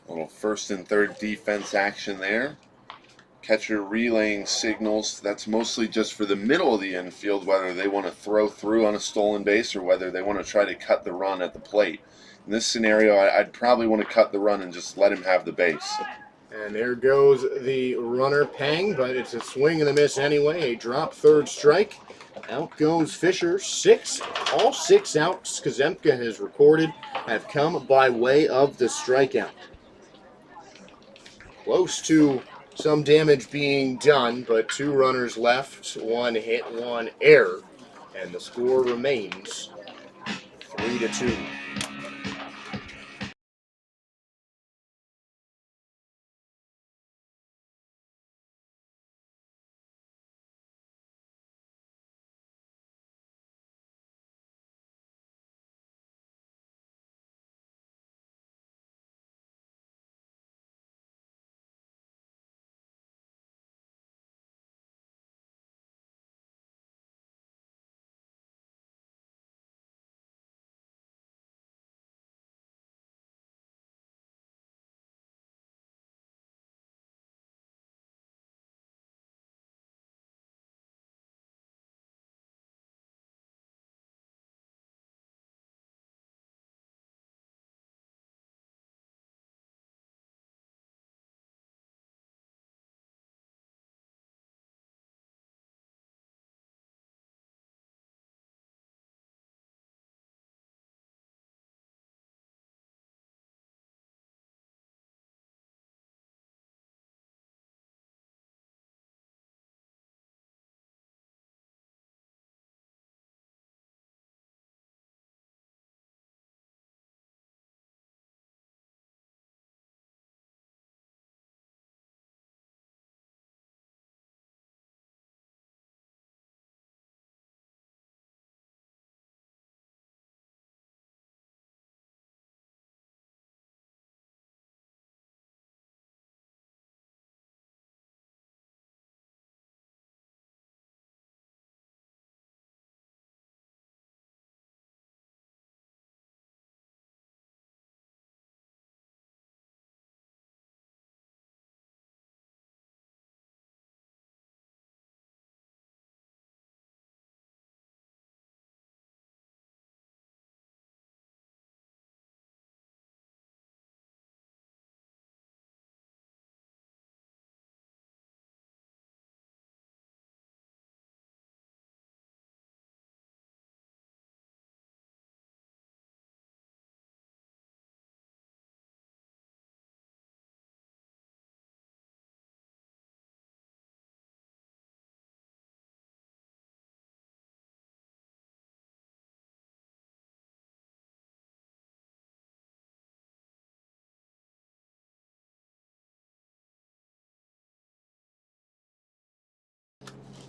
A little first and third defense action there. Catcher relaying signals. That's mostly just for the middle of the infield, whether they want to throw through on a stolen base or whether they want to try to cut the run at the plate. In this scenario, I'd probably want to cut the run and just let him have the base. And there goes the runner, Pang, but it's a swing and a miss anyway. A drop third strike. Out goes Fisher. All 6 outs Kazemka has recorded have come by way of the strikeout. Close to some damage being done, but 2 runners left, 1 hit, 1 error, and the score remains 3-2.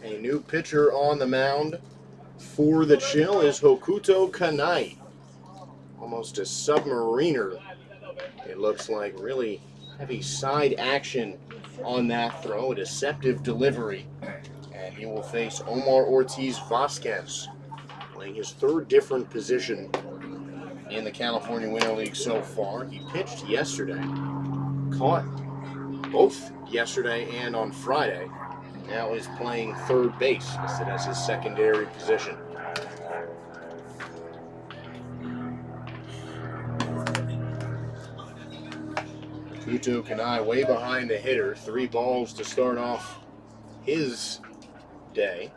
A new pitcher on the mound for the Chill is Hokuto Kanai. Almost a submariner. It looks like really heavy side action on that throw. A deceptive delivery. and he will face Omar Ortiz Vasquez, playing his third different position in the California Winter League so far. He pitched yesterday, caught both yesterday and on Friday. Now he's playing third base, listed as his secondary position. Kuto Kanai way behind the hitter. 3 balls to start off his day.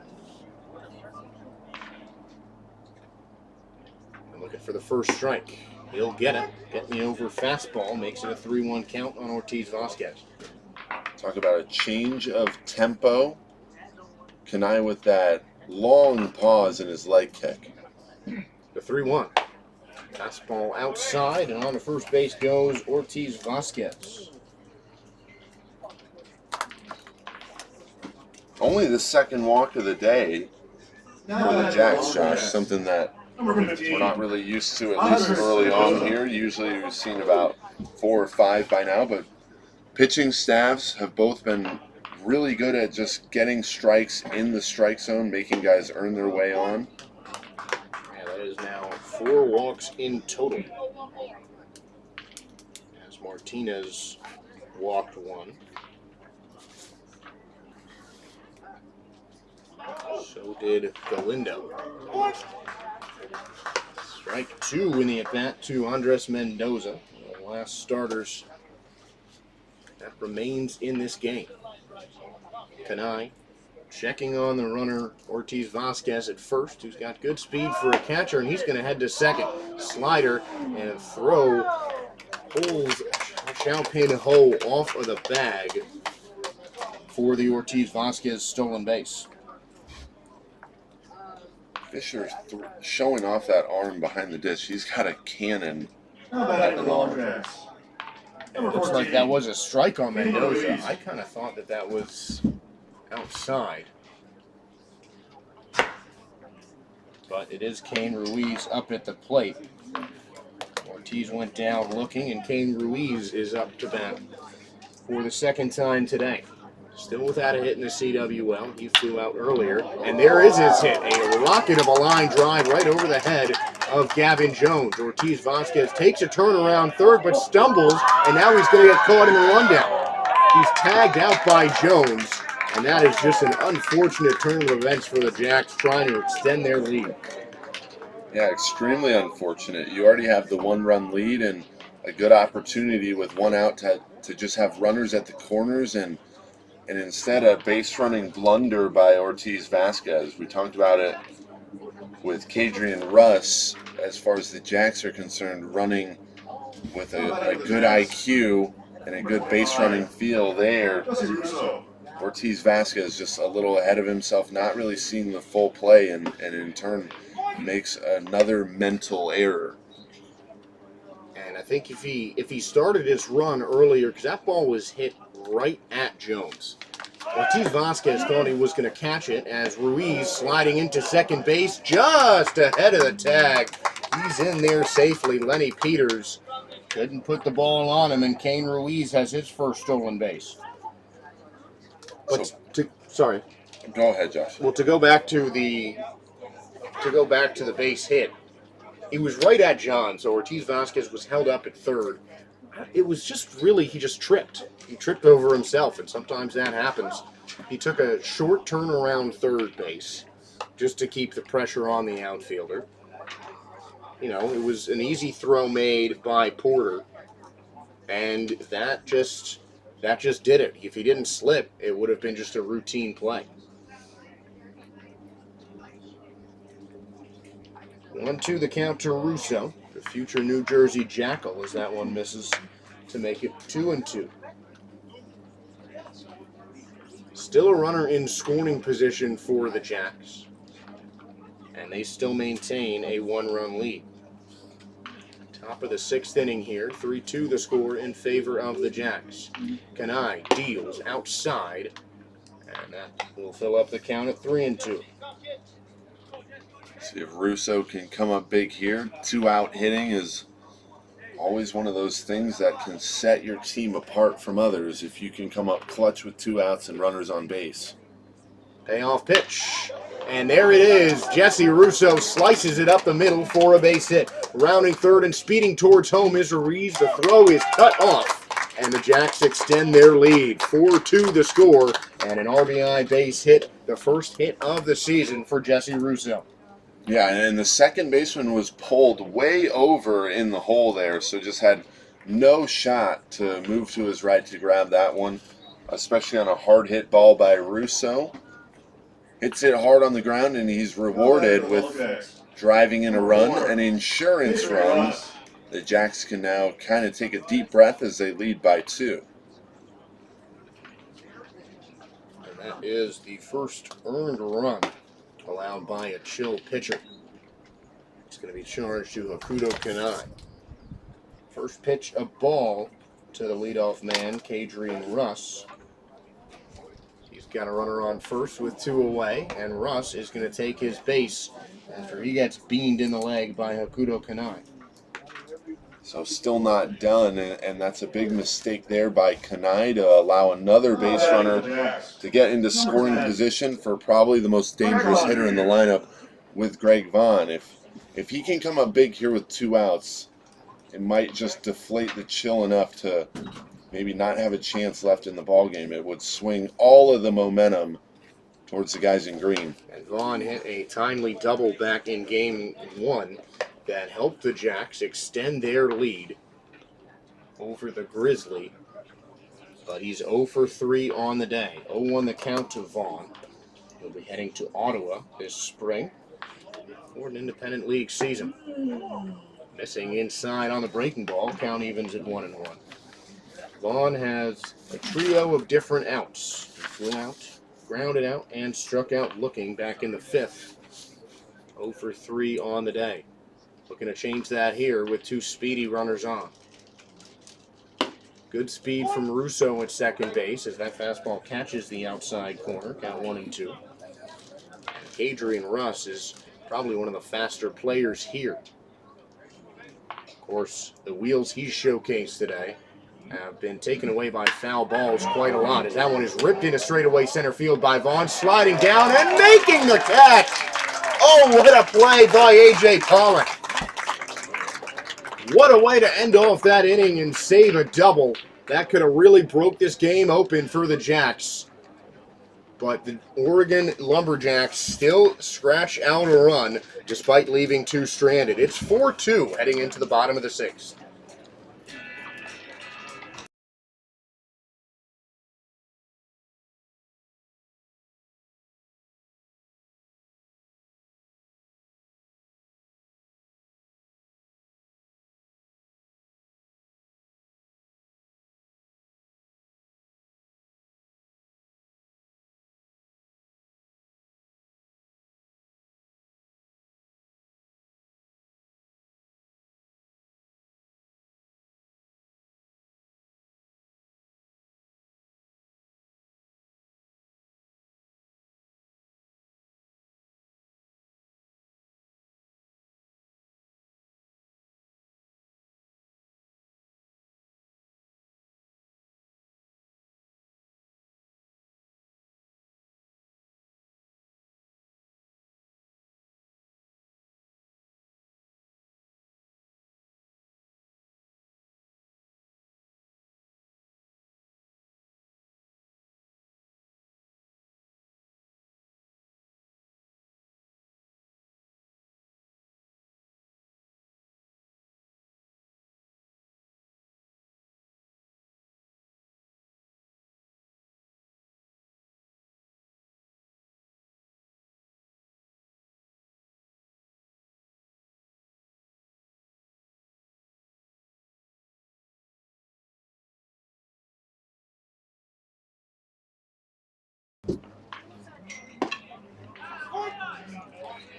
And looking for the first strike. He'll get it. Get me over fastball. Makes it a 3-1 count on Ortiz Vasquez. Talk about a change of tempo. Kanai with that long pause in his leg kick. The 3-1. Fastball outside, and on to first base goes Ortiz Vasquez. Only the second walk of the day for the Jacks, Josh. Something that Number we're 15. not really used to, at least early on here. Usually we've seen about 4 or 5 by now, but pitching staffs have both been really good at just getting strikes in the strike zone, making guys earn their way on. Yeah, that is now 4 walks in total. As Martinez walked 1. So did Galindo. Strike 2 in the at-bat to Andres Mendoza. The last starters that remains in this game. Kanai checking on the runner Ortiz Vasquez at first, who's got good speed for a catcher, and he's going to head to second. Slider and a throw pulls Xiaopin Ho off of the bag for the Ortiz Vasquez stolen base. Fisher showing off that arm behind the dish. He's got a cannon. How about Oregon Lumberjacks? Number Looks 14. like that was a strike on Mendoza. I kind of thought that that was outside. But it is Kane Ruiz up at the plate. Ortiz went down looking, and Kane Ruiz is up to bat for the second time today. Still without a hit in the CWL. He flew out earlier. And there is his hit. A rocket of a line drive right over the head of Gavin Jones. Ortiz Vasquez takes a turn around third, but stumbles, and now he's going to get caught in the rundown. He's tagged out by Jones, and that is just an unfortunate turn of events for the Jacks trying to extend their lead. Yeah, extremely unfortunate. You already have the 1-run lead and a good opportunity with 1 out to just have runners at the corners, and instead a base running blunder by Ortiz Vasquez. We talked about it with Kadrian Russ as far as the Jacks are concerned, running with a good IQ and a good base running feel there. Ortiz Vasquez just a little ahead of himself, not really seeing the full play, and in turn makes another mental error. And I think if he started his run earlier, because that ball was hit right at Jones. Ortiz Vasquez thought he was going to catch it as Ruiz sliding into second base just ahead of the tag. He's in there safely. Lenny Peters couldn't put the ball on him, and Kane Ruiz has his first stolen base. But sorry. Go ahead, Josh. Well, to go back to the base hit, he was right at John, so Ortiz Vasquez was held up at third. It was just really, he just tripped. He tripped over himself, and sometimes that happens. He took a short turn around third base just to keep the pressure on the outfielder. You know, it was an easy throw made by Porter, and that just did it. If he didn't slip, it would have been just a routine play. 1-2 the count to Russo, the future New Jersey Jackal, as that one misses to make it 2-2. Still a runner in scoring position for the Jacks, and they still maintain a 1-run lead. Top of the 6th inning here, 3-2 the score in favor of the Jacks. Kanai deals outside, and that will fill up the count at 3-2. See if Russo can come up big here. 2-out hitting is always one of those things that can set your team apart from others if you can come up clutch with 2 outs and runners on base. Payoff pitch. And there it is. Jesse Russo slices it up the middle for a base hit. Rounding third and speeding towards home is Ruiz. The throw is cut off. And the Jacks extend their lead. 4-2 the score. And an RBI base hit. The first hit of the season for Jesse Russo. Yeah, and the second baseman was pulled way over in the hole there, so just had no shot to move to his right to grab that one, especially on a hard hit ball by Russo. Hits it hard on the ground, and he's rewarded with driving in a run, an insurance run. The Jacks can now kind of take a deep breath as they lead by 2. And that is the first earned run allowed by a chill pitcher. It's going to be charged to Hakuto Kanai. First pitch, a ball to the leadoff man, Kadrian Russ. He's got a runner on first with 2 away, and Russ is going to take his base after he gets beamed in the leg by Hakuto Kanai. So still not done, and that's a big mistake there by Kanai to allow another base runner to get into scoring position for probably the most dangerous hitter in the lineup with Greg Vaughn. If he can come up big here with 2 outs, it might just deflate the chill enough to maybe not have a chance left in the ballgame. It would swing all of the momentum towards the guys in green. And Vaughn hit a timely double back in game 1 that helped the Jacks extend their lead over the Grizzly. But he's 0 for 3 on the day. 0-1 the count to Vaughn. He'll be heading to Ottawa this spring for an independent league season. Missing inside on the breaking ball. Count evens at 1-1. Vaughn has a trio of different outs. He flew out, grounded out, and struck out looking back in the 5th. 0 for 3 on the day. Looking to change that here with 2 speedy runners on. Good speed from Russo at second base as that fastball catches the outside corner. Count 1-2. Adrian Russ is probably one of the faster players here. Of course, the wheels he's showcased today have been taken away by foul balls quite a lot, as that one is ripped into straightaway center field by Vaughn, sliding down and making the catch. Oh, what a play by A.J. Pollock. What a way to end off that inning and save a double. That could have really broke this game open for the Jacks. But the Oregon Lumberjacks still scratch out a run despite leaving 2 stranded. It's 4-2 heading into the bottom of the 6th.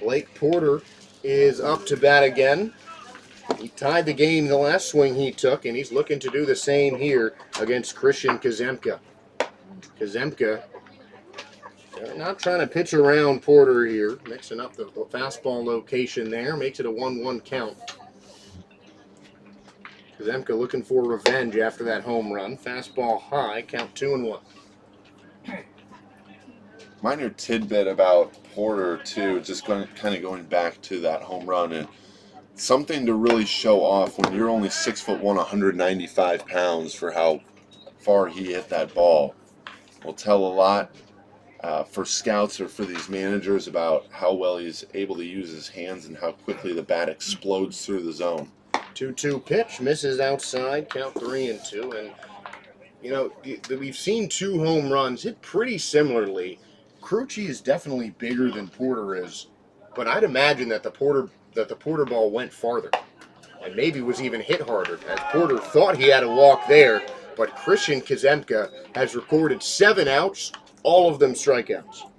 Blake Porter is up to bat again. He tied the game the last swing he took, and he's looking to do the same here against Christian Kazemka. Kazemka not trying to pitch around Porter here, mixing up the fastball location there, makes it a 1-1 count. Kazemka looking for revenge after that home run. Fastball high, count 2-1. Minor tidbit about Porter too, just kind of going back to that home run, and something to really show off when you're only 6'1", 195 pounds, for how far he hit that ball. Will tell a lot for scouts or for these managers about how well he's able to use his hands and how quickly the bat explodes through the zone. 2-2 pitch, misses outside, count 3-2, and you know, we've seen 2 home runs hit pretty similarly. Crucci is definitely bigger than Porter is, but I'd imagine that the Porter ball went farther and maybe was even hit harder, as Porter thought he had a walk there, but Christian Kazemka has recorded 7 outs, all of them strikeouts.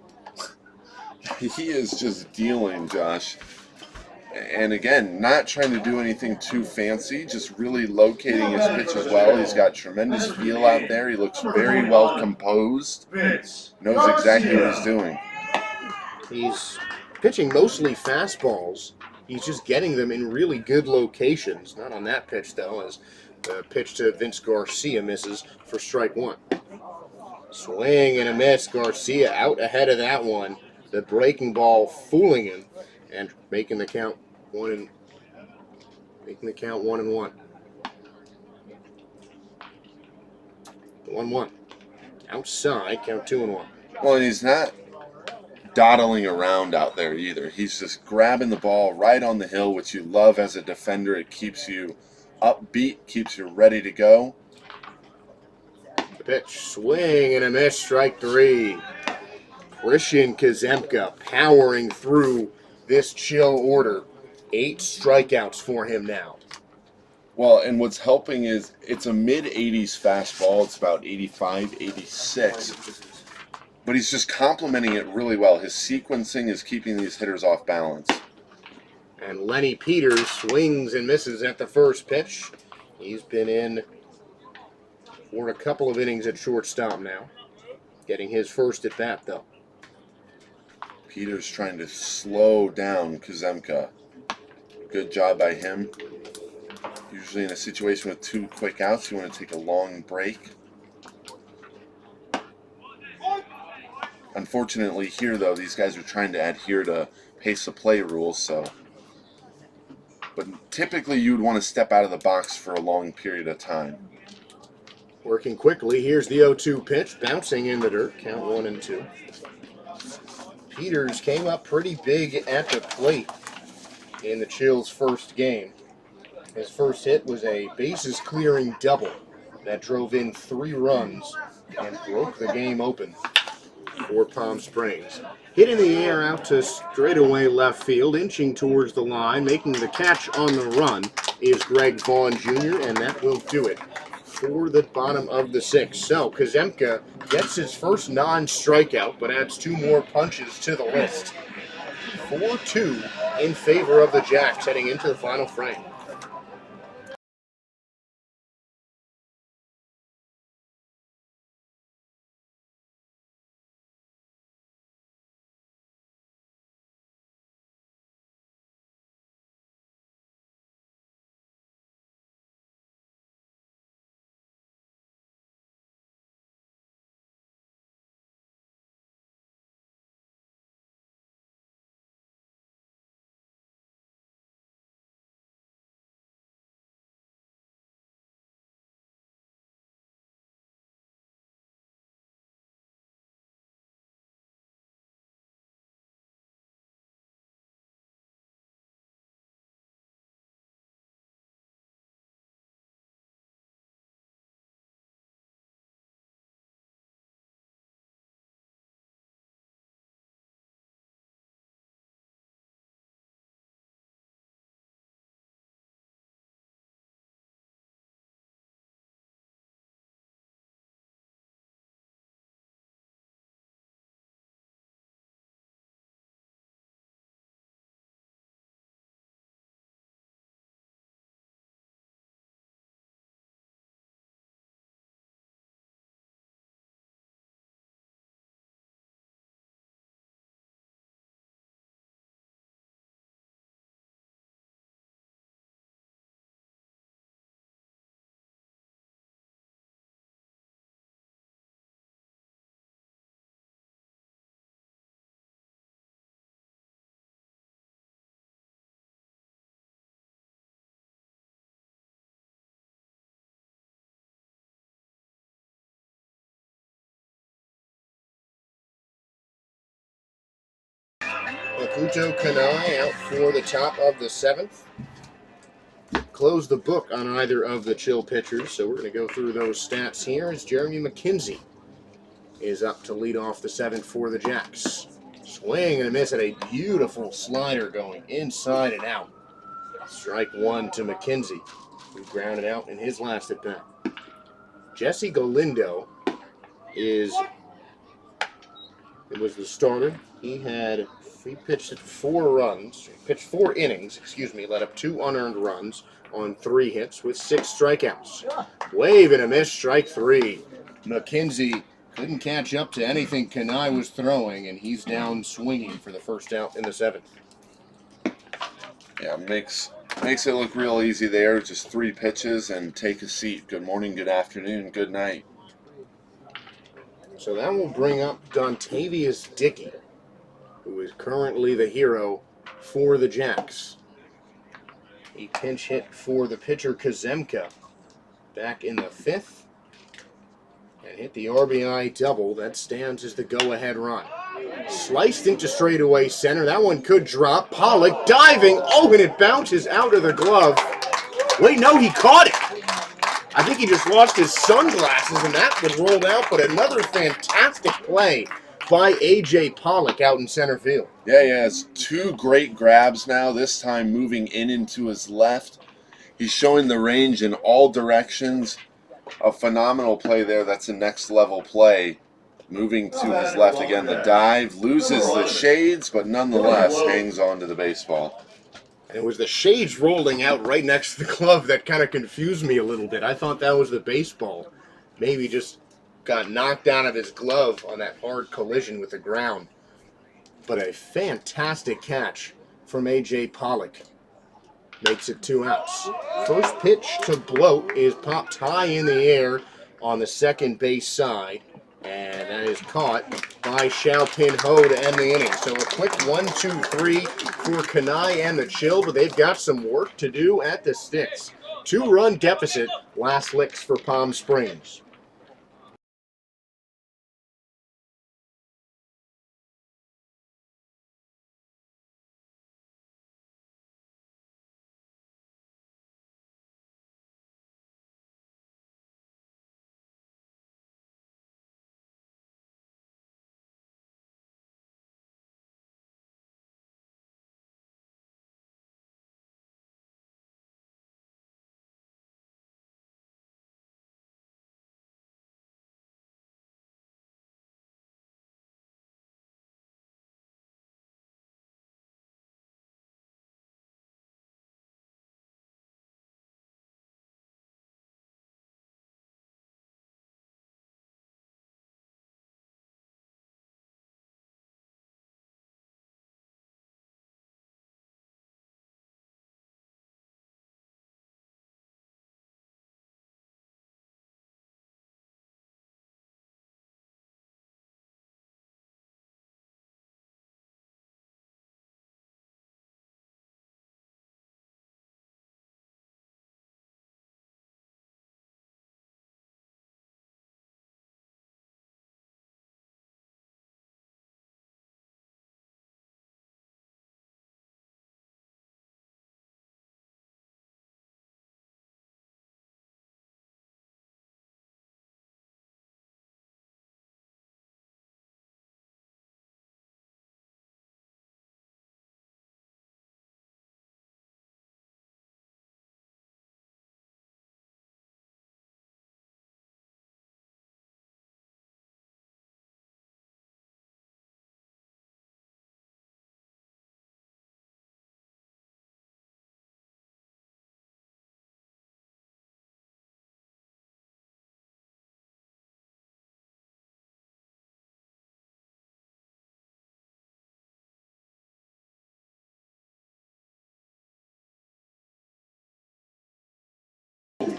He is just dealing, Josh. And again, not trying to do anything too fancy, just really locating his pitch as well. He's got tremendous feel out there. He looks very well composed. Knows exactly what he's doing. He's pitching mostly fastballs. He's just getting them in really good locations. Not on that pitch, though, as the pitch to Vince Garcia misses for strike 1. Swing and a miss. Garcia out ahead of that one. The breaking ball fooling him and making the count 1-1. The 1-1. Outside, count 2-1. Well, and he's not dawdling around out there either. He's just grabbing the ball right on the hill, which you love as a defender. It keeps you upbeat, keeps you ready to go. The pitch, swing and a miss, strike 3. Christian Kazemka powering through this chill order. 8 strikeouts for him now. Well, and what's helping is it's a mid-80s fastball. It's about 85, 86. But he's just complementing it really well. His sequencing is keeping these hitters off balance. And Lenny Peters swings and misses at the first pitch. He's been in for a couple of innings at shortstop now. Getting his first at bat, though. Peters trying to slow down Kazemka. Good job by him. Usually in a situation with 2 quick outs, you want to take a long break. Unfortunately here, though, these guys are trying to adhere to pace of play rules, so. But typically you'd want to step out of the box for a long period of time. Working quickly, here's the 0-2 pitch, bouncing in the dirt, count 1-2. Peters came up pretty big at the plate in the Chills' first game. His first hit was a bases-clearing double that drove in 3 runs and broke the game open for Palm Springs. Hit in the air out to straightaway left field, inching towards the line, making the catch on the run is Greg Vaughn Jr., and that will do it for the bottom of the 6th. So Kazemka gets his first non-strikeout, but adds 2 more punches to the list. 4-2 in favor of the Jacks heading into the final frame. Kuto Kanai out for the top of the 7th. Close the book on either of the Chill pitchers, so we're going to go through those stats here as Jeremy Mckenzie is up to lead off the 7th for the Jacks. Swing and a miss at a beautiful slider going inside and out. Strike 1 to Mckenzie, who grounded out in his last at bat. Jesse Galindo was the starter. He pitched 4 innings, led up 2 unearned runs on 3 hits with 6 strikeouts. Wave and a miss, strike 3. Mckenzie couldn't catch up to anything Kanai was throwing, and he's down swinging for the first out in the 7th. Yeah, makes it look real easy there. Just 3 pitches and take a seat. Good morning, good afternoon, good night. So that will bring up Dontavius Dickey, who is currently the hero for the Jacks. He pinch hit for the pitcher Kazemka back in the 5th and hit the RBI double. That stands as the go-ahead run. Sliced into straightaway center. That one could drop. Pollock diving. Oh, and it bounces out of the glove. Wait, no, he caught it. I think he just lost his sunglasses, and that one rolled out. But another fantastic play by A.J. Pollock out in center field. Yeah, he has 2 great grabs now, this time moving in into his left. He's showing the range in all directions. A phenomenal play there. That's a next-level play. Moving to his left again. The dive loses the shades, but nonetheless hangs on to the baseball. And it was the shades rolling out right next to the glove that kind of confused me a little bit. I thought that was the baseball. Maybe just got knocked out of his glove on that hard collision with the ground. But a fantastic catch from A.J. Pollock. Makes it 2 outs. First pitch to Bloat is popped high in the air on the second base side. And that is caught by Xiaopin Ho to end the inning. So a quick 1-2-3 for Kanai and the Chill, but they've got some work to do at the sticks. 2-run deficit, last licks for Palm Springs.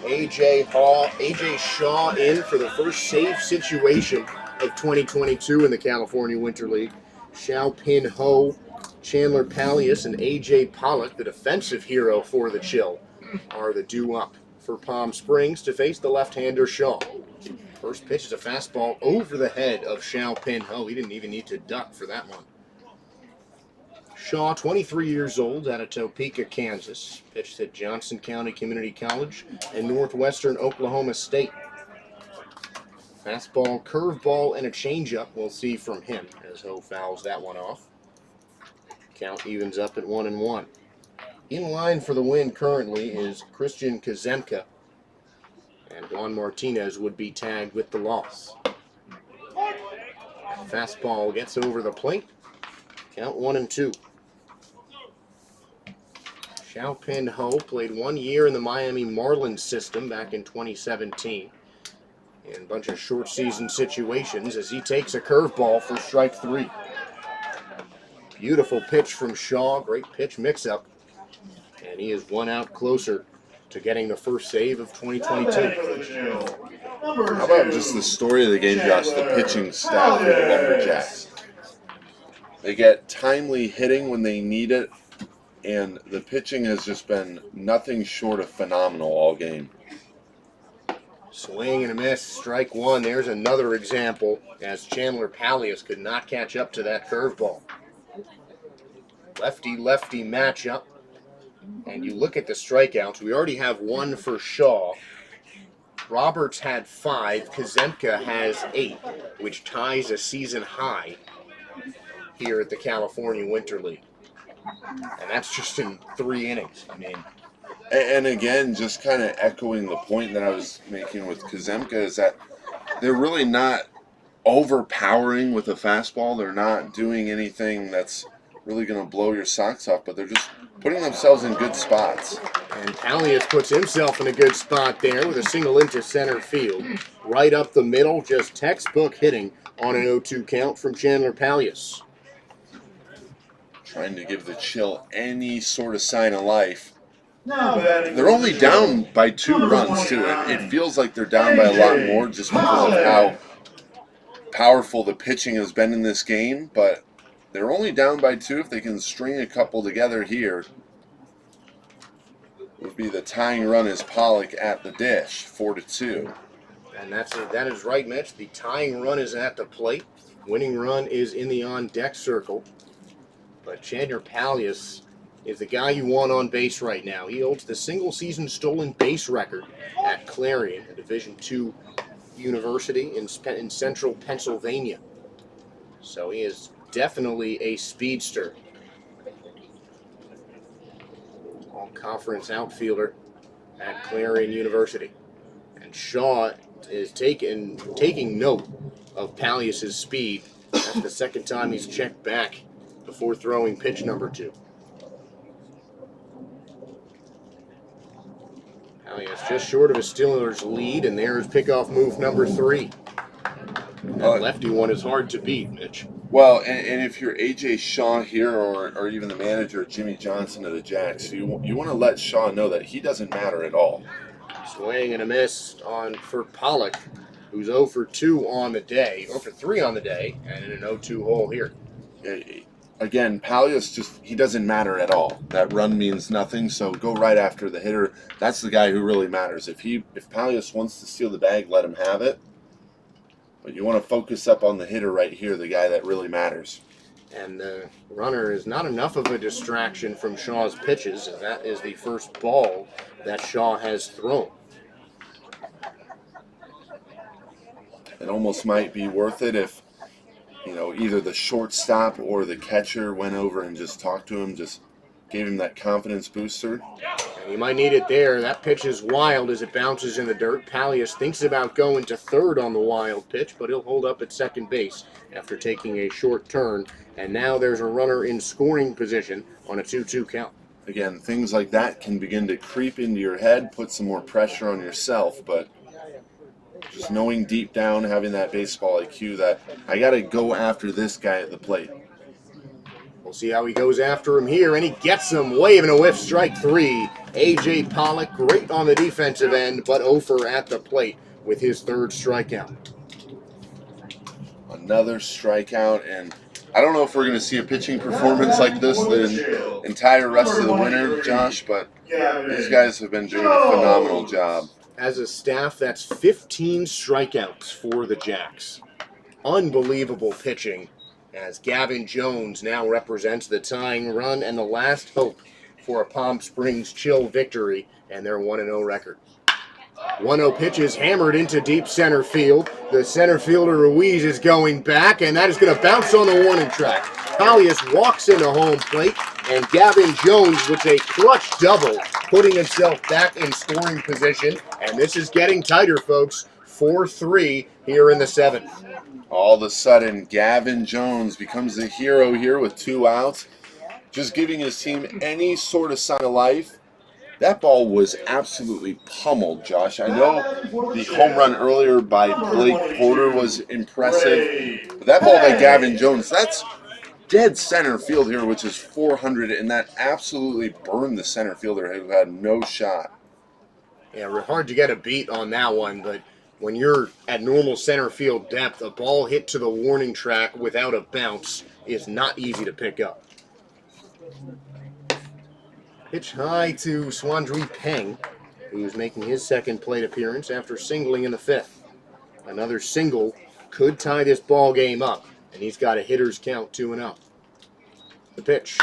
A.J. Shaw in for the first save situation of 2022 in the California Winter League. Xiaopin Ho, Chandler Pallius, and A.J. Pollock, the defensive hero for the Chill, are the due-up for Palm Springs to face the left-hander Shaw. First pitch is a fastball over the head of Xiaopin Ho. He didn't even need to duck for that one. Shaw, 23 years old, out of Topeka, Kansas. Pitched at Johnson County Community College and Northwestern Oklahoma State. Fastball, curveball, and a changeup we'll see from him as Ho fouls that one off. Count evens up at 1-1. In line for the win currently is Christian Kazemka, and Juan Martinez would be tagged with the loss. Fastball gets over the plate. Count 1-2. Xiaopin Ho played 1 year in the Miami Marlins system back in 2017 in a bunch of short season situations as he takes a curveball for strike 3. Beautiful pitch from Shaw, great pitch mix-up, and he is 1 out closer to getting the first save of 2022. How about just the story of the game, Josh, the pitching staff for the Lumberjacks? They get timely hitting when they need it, and the pitching has just been nothing short of phenomenal all game. Swing and a miss, strike 1. There's another example as Chandler Pallius could not catch up to that curveball. Lefty-lefty matchup. And you look at the strikeouts. We already have 1 for Shaw. Roberts had 5. Kazemka has 8, which ties a season high here at the California Winter League. And that's just in 3 innings. I mean, and again, just kind of echoing the point that I was making with Kazemka is that they're really not overpowering with a fastball. They're not doing anything that's really going to blow your socks off, but they're just putting themselves in good spots. And Pallius puts himself in a good spot there with a single into center field. Right up the middle, just textbook hitting on an 0-2 count from Chandler Pallius. Trying to give the Chill any sort of sign of life. Now batting. They're only down by 2 runs, too. It feels like they're down by a lot more just because of how powerful the pitching has been in this game, but they're only down by 2. If they can string a couple together here, would be the tying run is Pollock at the dish, 4-2. And that is right, Mitch. The tying run is at the plate. Winning run is in the on-deck circle. But Chandler Pallius is the guy you want on base right now. He holds the single-season stolen base record at Clarion, a Division II university in central Pennsylvania. So he is definitely a speedster. All-conference outfielder at Clarion University. And Shaw is taking note of Pallius' speed. That's the second time he's checked back before throwing pitch number 2. Pallius just short of a Steelers lead, and there's pickoff move number 3. That lefty one is hard to beat, Mitch. Well, and if you're A.J. Shaw here or even the manager, Jimmy Johnson of the Jacks, you want to let Shaw know that he doesn't matter at all. Swing and a miss for Pollock, who's 0 for 2 on the day, 0 for 3 on the day, and in an 0-2 hole here. Again, Pallius he doesn't matter at all. That run means nothing, so go right after the hitter. That's the guy who really matters. If Pallius wants to steal the bag, let him have it. But you want to focus up on the hitter right here, the guy that really matters. And the runner is not enough of a distraction from Shaw's pitches, and that is the first ball that Shaw has thrown. It almost might be worth it if either the shortstop or the catcher went over and just talked to him, just gave him that confidence booster. And you might need it there. That pitch is wild as it bounces in the dirt. Pallius thinks about going to third on the wild pitch, but he'll hold up at second base after taking a short turn. And now there's a runner in scoring position on a 2-2 count. Again, things like that can begin to creep into your head, put some more pressure on yourself, but just knowing deep down, having that baseball IQ that I got to go after this guy at the plate. We'll see how he goes after him here, and he gets him, waving a whiff, strike 3. A.J. Pollock, great on the defensive end, but 0 for at the plate with his 3rd strikeout. Another strikeout, and I don't know if we're going to see a pitching performance like this the entire rest of the winter, Josh, but these guys have been doing a phenomenal job. As a staff, that's 15 strikeouts for the Jacks. Unbelievable pitching as Gavin Jones now represents the tying run and the last hope for a Palm Springs Chill victory and their 1-0 record. 1-0 pitch is hammered into deep center field. The center fielder Ruiz is going back, and that is going to bounce on the warning track. Collius walks into home plate, and Gavin Jones with a clutch double, putting himself back in scoring position. And this is getting tighter, folks. 4-3 here in the 7th. All of a sudden, Gavin Jones becomes the hero here with 2 outs, just giving his team any sort of sign of life. That ball was absolutely pummeled, Josh. I know the home run earlier by Blake Porter was impressive, but that ball by Gavin Jones, that's dead center field here, which is 400, and that absolutely burned the center fielder who had no shot. Yeah, hard to get a beat on that one, but when you're at normal center field depth, a ball hit to the warning track without a bounce is not easy to pick up. Pitch high to Swandri Peng, who's making his second plate appearance after singling in the 5th. Another single could tie this ball game up, and he's got a hitter's count 2-0. The pitch.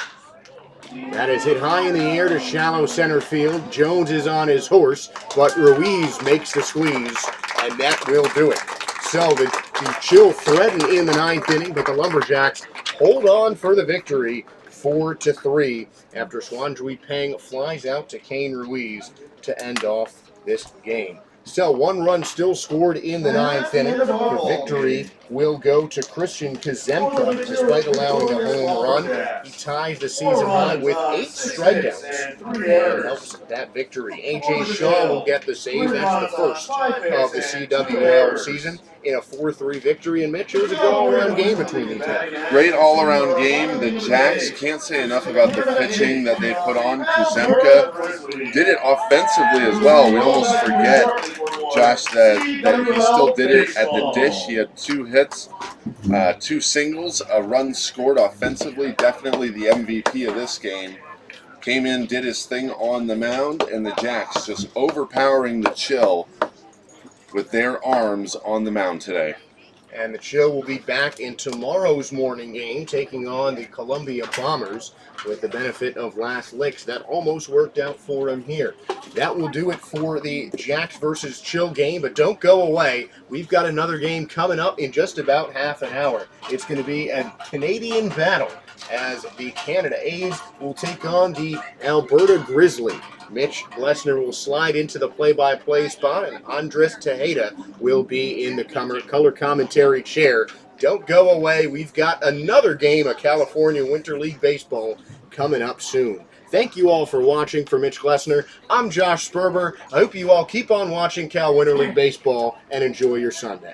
That is hit high in the air to shallow center field. Jones is on his horse, but Ruiz makes the squeeze, and that will do it. So the Chill threaten in the 9th inning, but the Lumberjacks hold on for the victory, 4-3, after Swandri Peng flies out to Kane Ruiz to end off this game. So 1 run still scored in the 9th inning. The victory will go to Christian Kazemka, despite allowing a home run. He ties the season high with 8 strikeouts and helps that victory. A.J. Shaw will get the save. That's the first of the CWL season in a 4-3 victory. And Mitch, it was a good all-around game between these guys. Great all-around game. The Jacks can't say enough about the pitching that they put on. Kazemka did it offensively as well. We almost forget, Josh, that he still did it at the dish. He had 2 hits, 2 singles, a run scored offensively. Definitely the MVP of this game. Came in, did his thing on the mound, and the Jacks just overpowering the Chill with their arms on the mound today. And the Chill will be back in tomorrow's morning game, taking on the Columbia Bombers with the benefit of last licks. That almost worked out for them here. That will do it for the Jacks versus Chill game, but don't go away. We've got another game coming up in just about half an hour. It's going to be a Canadian battle as the Canada A's will take on the Alberta Grizzly. Mitch Glessner will slide into the play-by-play spot, and Andres Tejeda will be in the color commentary chair. Don't go away. We've got another game of California Winter League Baseball coming up soon. Thank you all for watching. For Mitch Glessner, I'm Josh Sperber. I hope you all keep on watching Cal Winter League Baseball and enjoy your Sunday.